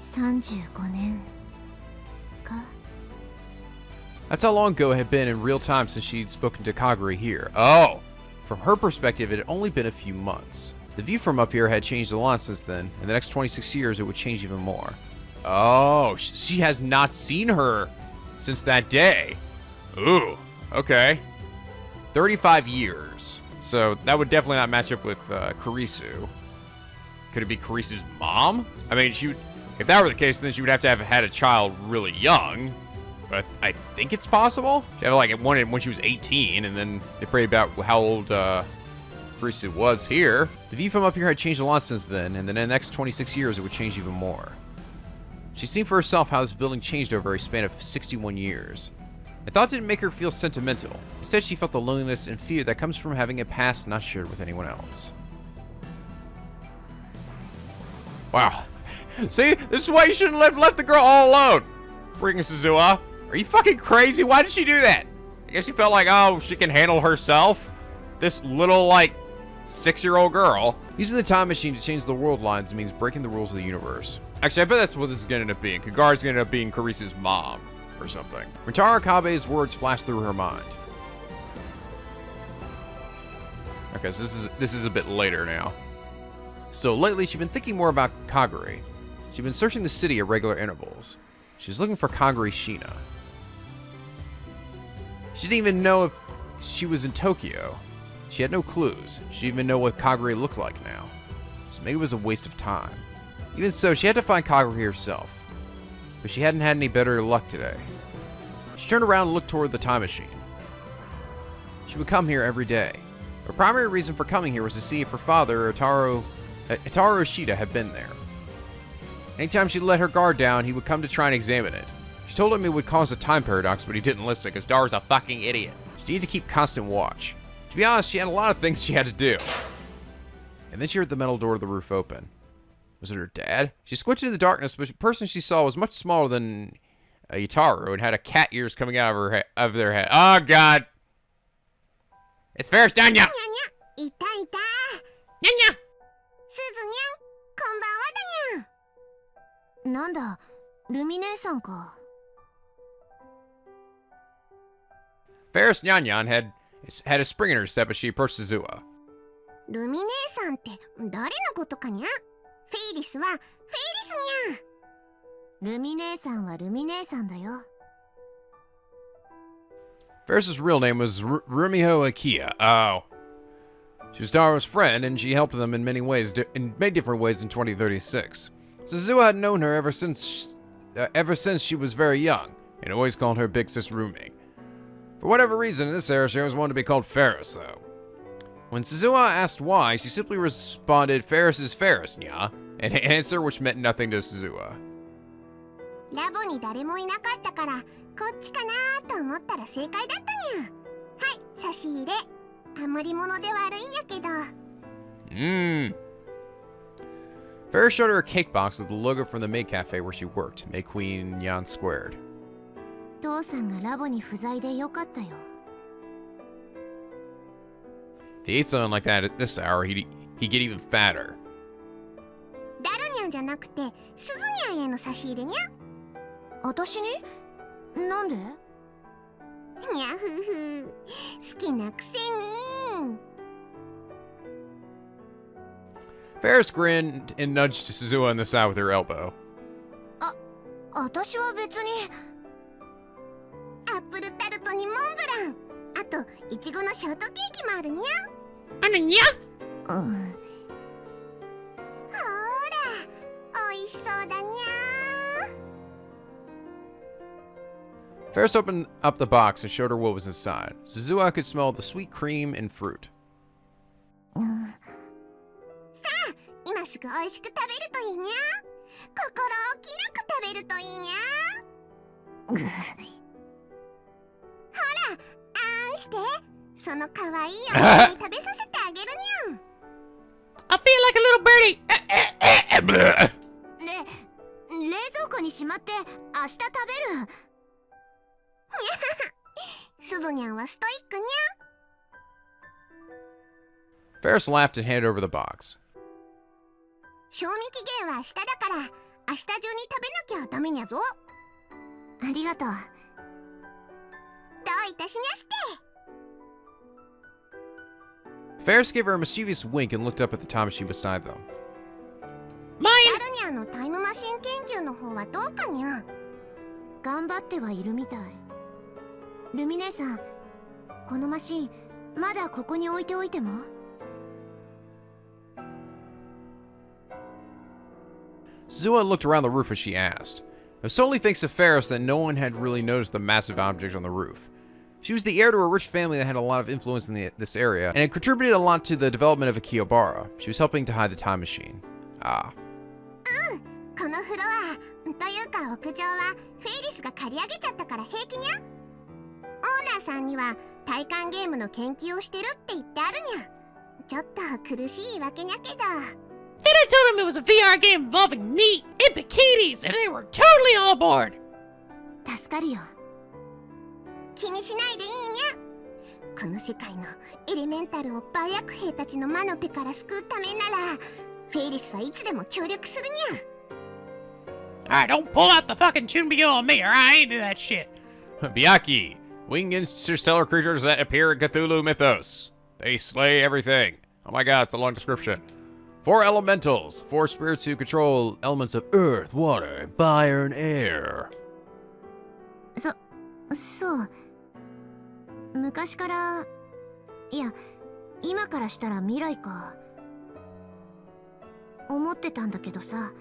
35年か。 That's how long ago it had been in real time since she'd spoken to Kagure here. Oh! From her perspective, it had only been a few months. The view from up here had changed a lot since then. In the next 26 years, it would change even more. Oh, she has not seen her since that day. Ooh, okay. 35 years. So that would definitely not match up with Kurisu. Could it be Kurisu's mom? I mean, if that were the case, then she would have to have had a child really young. But I think it's possible. She had like one when she was 18, and then they prayed about how old Kurisu was here. The view from up here had changed a lot since then, and then in the next 26 years, it would change even more. She'd seen for herself how this building changed over a span of 61 years. The thought didn't make her feel sentimental. Instead, she felt the loneliness and fear that comes from having a past not shared with anyone else. Wow. See? This is why you shouldn't have left the girl all alone. freaking Suzuha. Are you fucking crazy? Why did she do that? I guess she felt like, oh, she can handle herself. This little, like, 6-year-old girl. Using the time machine to change the world lines means breaking the rules of the universe. Actually, I bet that's what this is going to end up being. Kagara's going to end up being Karisa's mom or something. Rintaro Okabe's words flashed through her mind. Okay, so this is a bit later now. Still, lately, she'd been thinking more about Kagari. She'd been searching the city at regular intervals. She was looking for Kagari Shina. She didn't even know if she was in Tokyo. She had no clues. She didn't even know what Kagari looked like now. So maybe it was a waste of time. Even so, she had to find Kagari herself. But she hadn't had any better luck today. She turned around and looked toward the time machine. She would come here every day. Her primary reason for coming here was to see if her father, Itaru Ishida, had been there. Anytime she let her guard down, he would come to try and examine it. She told him it would cause a time paradox, but he didn't listen because Daru's a fucking idiot. She needed to keep constant watch. To be honest, she had a lot of things she had to do. And then she heard the metal door of the roof open. Was it her dad? She squinted in the darkness, but the person she saw was much smaller than Itaru and had a cat ears coming out of their head. Oh, God. It's Ferris Danya! いたいた。にゃにゃ。すずにゃん、こんばんはだにゃ。なんだ、ルミ姉さんか。Ferris Nyanyan had a spring in her step as she approached Suzuha. ルミ姉さんって誰のことかにゃ？フェイリスはフェイリスにゃ。ルミ姉さんはルミ姉さんだよ。Ferris's real name was Rumiho Akia. Oh. She was Daru's friend, and she helped them in many different ways in 2036. Suzuha had known her ever since she was very young, and always called her Big Sis Rumi. For whatever reason, in this era, she always wanted to be called Ferris, though. When Suzuha asked why, she simply responded, Ferris is Ferris, nya, an answer which meant nothing to Suzuha. ラボに誰もいなかったから、こっちかなと思ったら正解だったにゃ。はい、差し入れ。余り物で悪いんやけど。Ferris showed her a cake box with the logo from the maid cafe where she worked, May Queen Yan Squared. 父さんがラボに不在でよかったよ。If he ate something like that at this hour, he'd get even fatter. ダルニャンじゃなくて、スズニャンへの差し入れにゃ。私に？なんで？にゃふふ、好きなくせに。Ferris grinned and nudged Suzuha in the side with her elbow. 私は別に。アップルタルトにモンブラン。あと、イチゴのショートケーキもあるにゃ。あのにゃ。ほら、美味しそうだにゃ。Ferris opened up the box and showed her what was inside. Suzuha could smell the sweet cream and fruit. さあ、今すぐ美味しく食べるといいにゃ。心置きなく食べるといいにゃ。ほら、あんして。その可愛いお店に食べさせてあげるにゃ。I feel like a little birdie. 冷蔵庫にしまって明日食べる。すずにゃんはストイックにゃ。Ferris laughed and handed over the box. 賞味期限は明日だから明日中に食べなきゃダメにゃぞ。ありがとう。どういたしまして。Ferris gave her a mischievous wink and looked up at the time machine beside them. ダルニャンのタイムマシン研究の方はどうかにゃ。頑張ってはいるみたい。ルミ姉さん、このマシンまだここに置いておいても。Suzuha looked around the roof as she asked. It was solely thanks to Ferris that no one had really noticed the massive object on the roof. She was the heir to a rich family that had a lot of influence in this area, and had contributed a lot to the development of Akihabara. She was helping to hide the time machine. Ah. このフロアというか屋上はフェイリスが借り上げちゃったから平気にゃ。オーナーさんには体感ゲームの研究をしてるって言ってあるにゃ。ちょっと苦しいわけにゃけど。Then I told him it was a VR game involving meat and bikinis, and they were totally all aboard. 助かるよ。気にしないでいいにゃ。この世界のエレメンタルを売薬兵たちの魔の手から救うためなら、フェイリスはいつでも協力するにゃ。Alright, don't pull out the fucking Chunbyo on me, alright? I ain't do that shit. Byaki, winged interstellar creatures that appear in Cthulhu mythos. They slay everything. Oh my god, it's a long description. 4 elementals, 4 spirits who control elements of earth, water, fire, and air. そう。昔から、いや、今からしたら未来か。思ってたんだけどさ、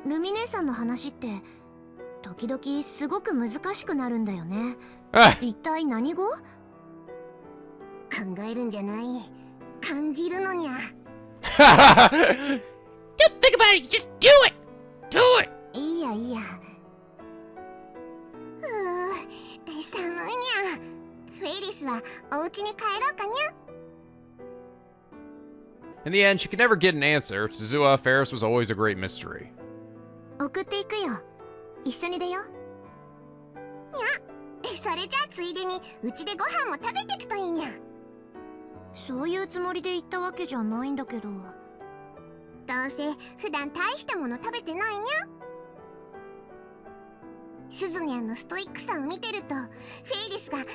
ルミ姉さんの話って、時々すごく難しくなるんだよね。一体何語？考えるんじゃない。感じるのにゃ。Don't think about it, just do it! Do it! いいや。寒いにゃ。フェイリスはお家に帰ろうかにゃ。In the end, she could never get an answer. Suzuha, Ferris was always a great mystery. 送っていくよ。一緒に出よう。にゃ。それじゃあついでにうちでご飯も食べてくといいにゃ。そういうつもりで言ったわけじゃないんだけど。どうせ普段大したもの食べてないにゃ。スズニャンのストイックさを見てると、フェイリスがなん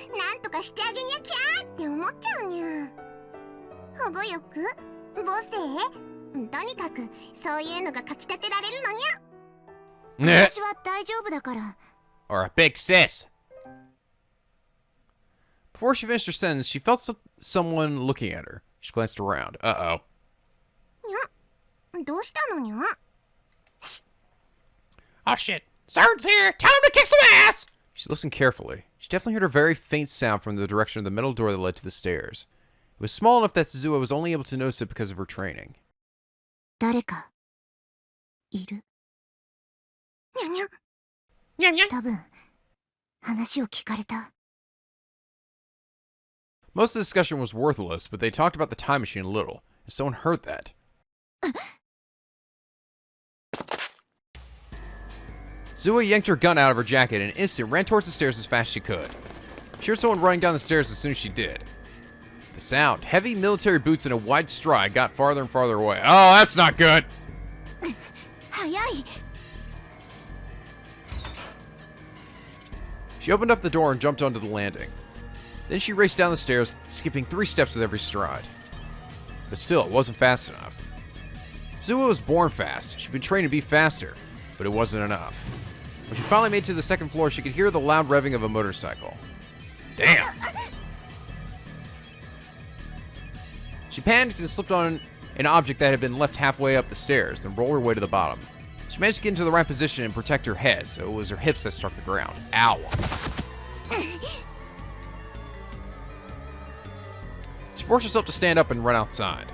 とかしてあげにゃきゃーって思っちゃうにゃ。保護欲？母性？とにかくそういうのがかきたてられるのにゃ。私は大丈夫だから。Or a big sis. Before she finished her sentence, she felt someone looking at her. She glanced around. Uh-oh. にゃ。どうしたのにゃ？ Oh shit. Sir's here! Tell him to kick some ass! She listened carefully. She definitely heard a very faint sound from the direction of the metal door that led to the stairs. It was small enough that Suzuha was only able to notice it because of her training. 誰かいる？にゃにゃ。にゃにゃ。多分話を聞かれた。Most of the discussion was worthless, but they talked about the time machine a little, and someone heard that. Suzuha yanked her gun out of her jacket and in an instant ran towards the stairs as fast as she could. She heard someone running down the stairs as soon as she did. The sound, heavy military boots in a wide stride, got farther and farther away. Oh, that's not good! 早い。 She opened up the door and jumped onto the landing. Then she raced down the stairs, skipping 3 steps with every stride. But still, it wasn't fast enough. Suzuha was born fast. She'd been trained to be faster, but it wasn't enough. When she finally made it to the 2nd floor, she could hear the loud revving of a motorcycle. Damn! She panicked and slipped on an object that had been left halfway up the stairs, then rolled her way to the bottom. She managed to get into the right position and protect her head, so it was her hips that struck the ground. Ow! She forced herself to stand up and run outside.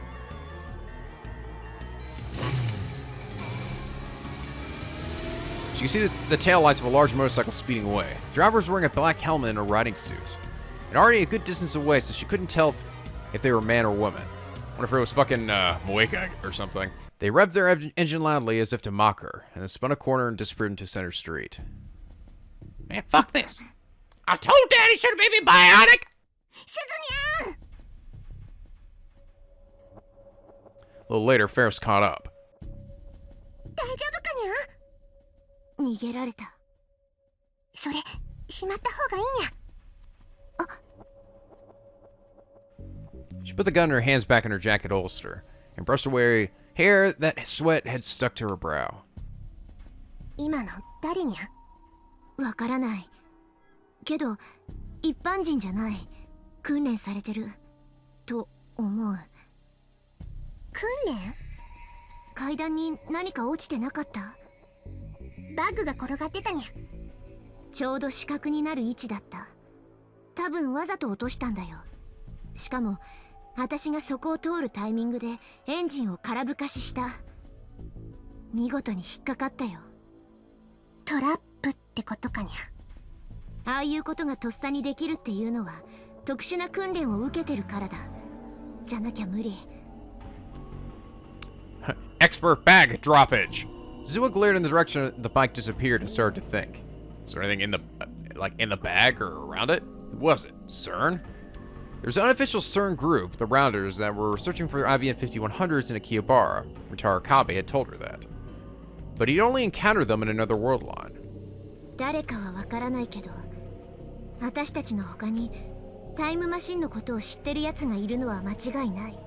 She could see the taillights of a large motorcycle speeding away. The driver was wearing a black helmet and a riding suit. And already a good distance away, so she couldn't tell if they were man or woman. I wonder if it was fucking Moeka or something. They revved their engine loudly as if to mock her, and then spun a corner and disappeared into Center Street. Man, fuck this. I told Daddy should have made me bionic! Suzuha! A little later, Ferris caught up. 大丈夫かにゃ？逃げられた。それ、しまった方がいいにゃ。She put the gun in her hands back in her jacket holster and brushed away hair that sweat had stuck to her brow. 今の誰にゃ？わからない。けど、一般人じゃない。訓練されてる。と思う。訓練？階段に何か落ちてなかった？バッグが転がってたにゃ。ちょうど死角になる位置だった。多分わざと落としたんだよ。しかも私がそこを通るタイミングでエンジンを空ぶかしした。見事に引っかかったよ。トラップってことかにゃ。ああいうことがとっさにできるっていうのは特殊な訓練を受けてるからだ。じゃなきゃ無理。Expert bag droppage. Suzuha glared in the direction the bike disappeared and started to think. Is there anything in the, in the bag or around it? It wasn't. CERN? There's an unofficial CERN group, the Rounders, that were searching for IBM 5100s in Akihabara. Rintaro Okabe had told her that. But he'd only encountered them in another world line. 誰かはわからないけど、私たちの他にタイムマシンのことを知ってる奴がいるのは間違いない。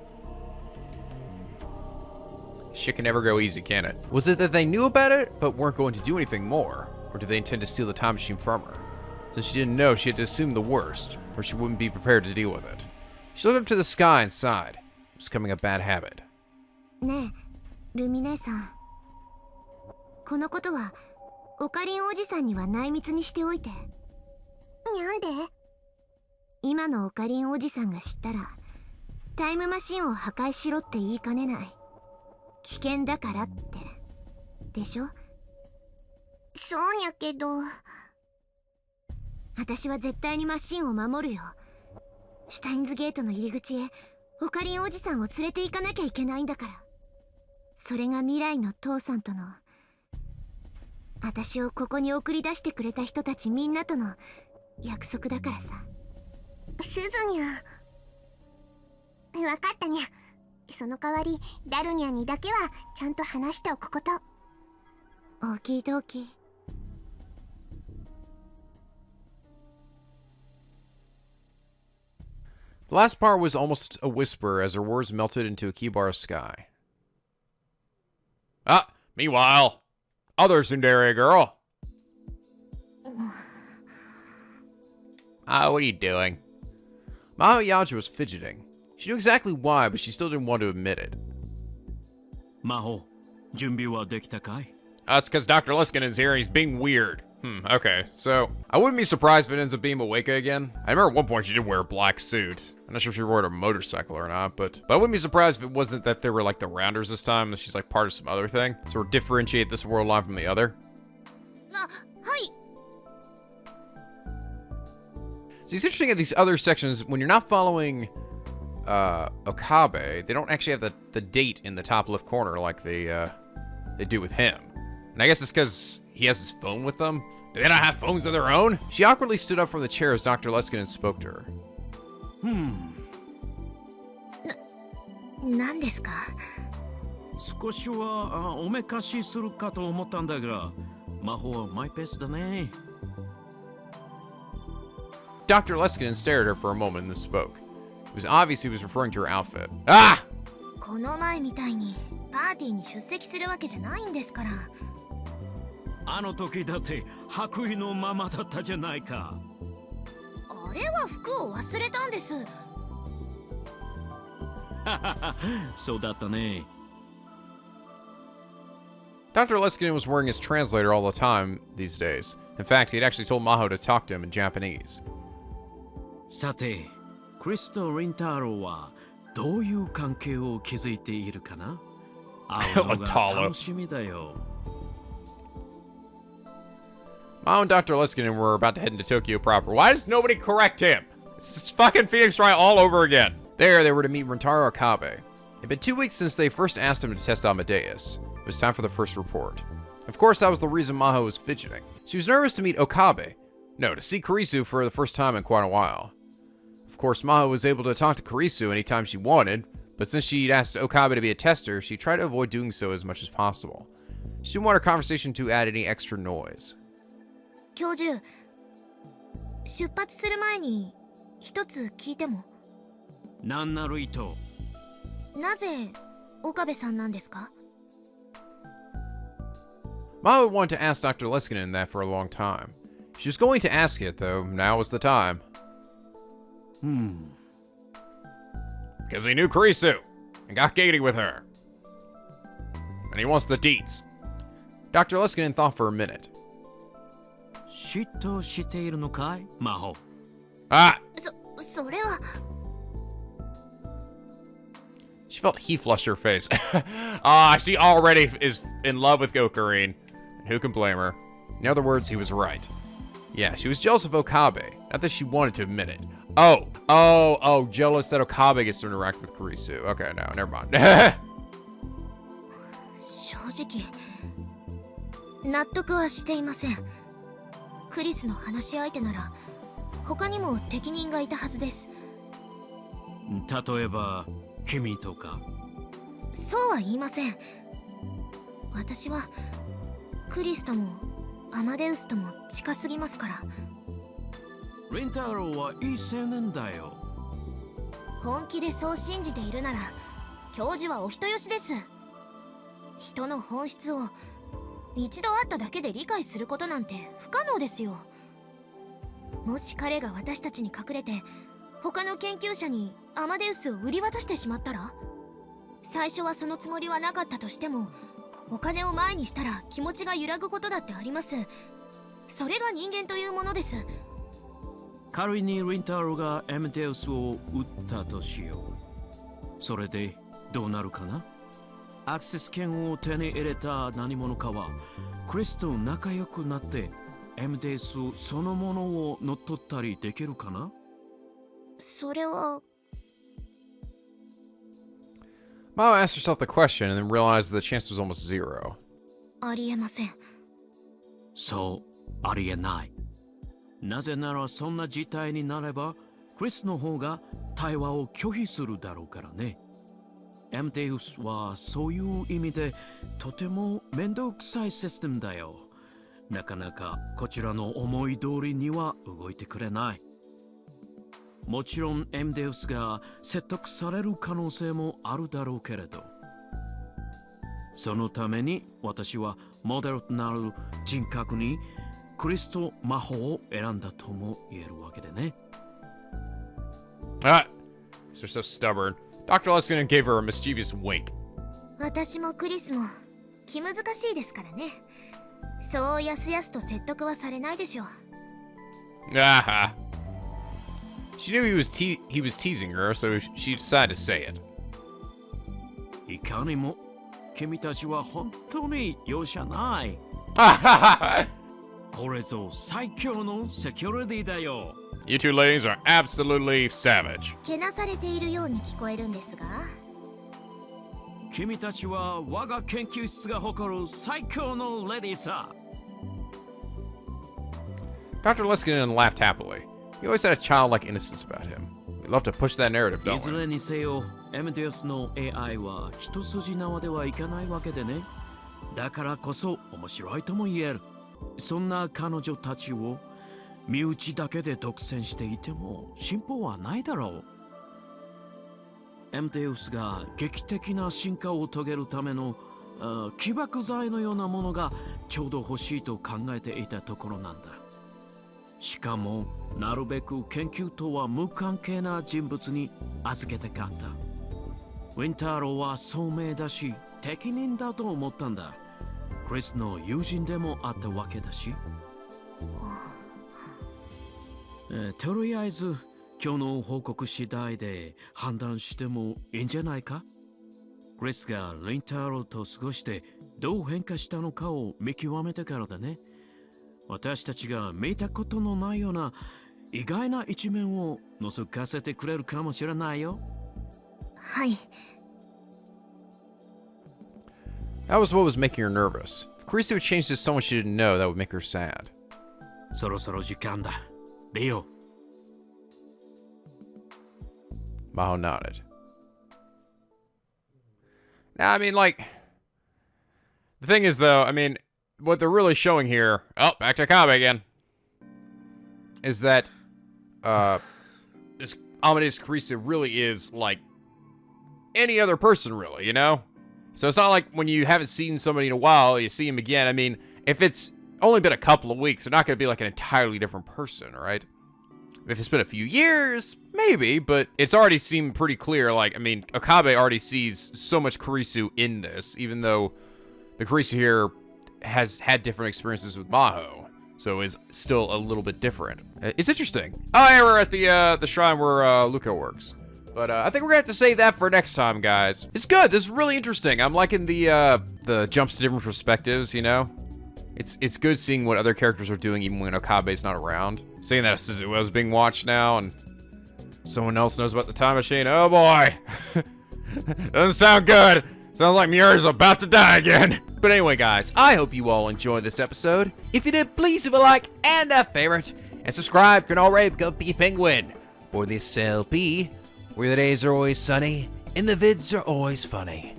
Shit can never go easy, can it? Was it that they knew about it, but weren't going to do anything more? Or did they intend to steal the time machine from her? Since she didn't know, she had to assume the worst, or she wouldn't be prepared to deal with it. She looked up to the sky and sighed. It was becoming a bad habit. ねえ、ルミ姉さん。このことは、オカリンおじさんには内密にしておいて。なんで？今のオカリンおじさんが知ったら、タイムマシンを破壊しろって言いかねない。危険だからって。でしょ？そうにゃけど。私は絶対にマシンを守るよ。シュタインズゲートの入り口へオカリンおじさんを連れて行かなきゃいけないんだから。それが未来の父さんとの、私をここに送り出してくれた人たちみんなとの約束だからさ。すずにゃ。わかったにゃ。その代わりダルニャにだけはちゃんと話しておくこと。オーキードーキー。The last part was almost a whisper as her words melted into Akibara's sky. Ah, meanwhile, other tsundere girl. What are you doing? Maho Hiyajo was fidgeting. She knew exactly why, but she still didn't want to admit it. Maho, 準備はできたかい? It's because Dr. Leskinen's here and he's being weird. Okay, so I wouldn't be surprised if it ends up being Moeka again. I remember at one point she did wear a black suit. I'm not sure if she rode a motorcycle or not, but I wouldn't be surprised if it wasn't that they were like the Rounders this time, that she's like part of some other thing. So differentiate this world line from the other. So it's interesting at these other sections, when you're not following Okabe, they don't actually have the date in the top left corner like they do with him. And I guess it's because he has his phone with them. Do they not have phones of their own? She awkwardly stood up from the chair as Dr. Leskinen spoke to her. 何ですか？少しはおめかしするかと思ったんだが、魔法はマイペースだね。Dr. Leskinen stared at her for a moment and then spoke. It was obvious he was referring to her outfit. Ah! この前みたいにパーティーに出席するわけじゃないんですから。あの時だって白衣のままだったじゃないか。あれは服を忘れたんです。そうだったね。Dr. Leskinen was wearing his translator all the time these days. In fact, he had actually told Maho to talk to him in Japanese. さて、クリスとリンタロウはどういう関係を築いているかな？会うのが楽しみだよ。Maho and Dr. Leskinen were about to head into Tokyo proper. Why does nobody correct him? It's fucking Phoenix Wright all over again. There, they were to meet Rintaro Okabe. It had been 2 weeks since they first asked him to test Amadeus. It was time for the first report. Of course, that was the reason Maho was fidgeting. She was nervous to meet Okabe. No, to see Kurisu for the first time in quite a while. Of course, Maho was able to talk to Kurisu anytime she wanted, but since she'd asked Okabe to be a tester, she tried to avoid doing so as much as possible. She didn't want her conversation to add any extra noise. 教授、出発する前に一つ聞いても？なんなる意図？なぜ岡部さんなんですか？ Maho had wanted to ask Dr. Leskinen that for a long time. She was going to ask it, though now was the time. Because he knew Kurisu and got giddy with her. And he wants the deets. Dr. Leskinen thought for a minute. 嫉妬しているのかい、魔法？Ah! それは。 She felt heat flush her face. She already is in love with Gokurin. And who can blame her? In other words, he was right. Yeah, she was jealous of Okabe. Not that she wanted to admit it. Oh, jealous that Okabe gets to interact with Kurisu. Okay, no, never mind. 正直、納得はしていません。クリスの話し相手なら他にも適任がいたはずです。例えば君とか。そうは言いません。私はクリスともアマデウスとも近すぎますから。リンタロウはいい青年だよ。本気でそう信じているなら教授はお人よしです。人の本質を一度会っただけで理解することなんて不可能ですよ。もし彼が私たちに隠れて他の研究者にアマデウスを売り渡してしまったら、最初はそのつもりはなかったとしてもお金を前にしたら気持ちが揺らぐことだってあります。それが人間というものです。仮にリンタロウがアマデウスを撃ったとしよう。それでどうなるかな。アクセス権を手に入れた何者かはクリスと仲良くなってアマデウスそのものを乗っ取ったりできるかな。それは。Maho asked herself the question and then realized the chance was almost zero. ありえません。そう、ありえない。なぜならそんな事態になればクリスの方が対話を拒否するだろうからね。アマデウスはそういう意味でとても面倒くさいシステムだよ。なかなかこちらの思い通りには動いてくれない。もちろんアマデウスが説得される可能性もあるだろうけれど、そのために私はモデルとなる人格にクリスと魔法を選んだとも言えるわけでね。Ah, they're so stubborn. Dr. Leskinen gave her a mischievous wink. 私もクリスも気難しいですからね。そうやすやすと説得はされないでしょう。Ah. She knew he was teasing her, so she decided to say it. いかにも君たちは本当に容赦ない。これぞ最強のセキュリティだよ。You two ladies are absolutely savage. けなされているように聞こえるんですが。君たちは我が研究室が誇る最強のレディーさ。Dr. Leskinen laughed happily. He always had a childlike innocence about him. We love to push that narrative, い don't ず we? れにせよ、アマデウスの AI は一筋縄ではいかないわけでね。だからこそ面白いとも言える。そんな彼女たちを身内だけで独占していても進歩はないだろう。アマデウスが劇的な進化を遂げるための起爆剤のようなものがちょうど欲しいと考えていたところなんだ。しかもなるべく研究とは無関係な人物に預けたかった。ウィンターローは聡明だし適任だと思ったんだ。クリスの友人でもあったわけだし。とりあえず今日の報告次第で判断してもいいんじゃないか。クリスがリンターローと過ごしてどう変化したのかを見極めてからだね。私たちが見たことのないような意外な一面を覗かせてくれるかもしれないよ。はい。That was what was making her nervous. If Carissa would change to someone she didn't know, that would make her sad. そろそろ時間だ。レオ。Maho nodded. Now, I mean, like, the thing is, though, I mean, what they're really showing here, oh, back to Okabe again, is that, this Amadeus Carissa really is, like, any other person, really, you know? So it's not like when you haven't seen somebody in a while, you see him again. I mean, if it's only been a couple of weeks, they're not going to be like an entirely different person, right? If it's been a few years, maybe, but it's already seemed pretty clear. Like, I mean, Okabe already sees so much Kurisu in this, even though the Kurisu here has had different experiences with Maho, so is still a little bit different. It's interesting. Oh, yeah, we're at the shrine where Luca works. But I think we're gonna have to save that for next time, guys. It's good. This is really interesting. I'm liking the jumps to different perspectives, you know? It's good seeing what other characters are doing even when Okabe's not around. Saying that Suzuha is being watched now and someone else knows about the time machine. Oh boy. Doesn't sound good. Sounds like Miura's about to die again. But anyway, guys, I hope you all enjoyed this episode. If you did, please leave a like and a favorite. And subscribe if you're not already, become P Penguin. For this LP, where the days are always sunny and the vids are always funny.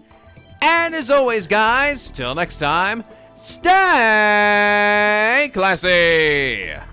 And as always, guys, till next time, stay classy!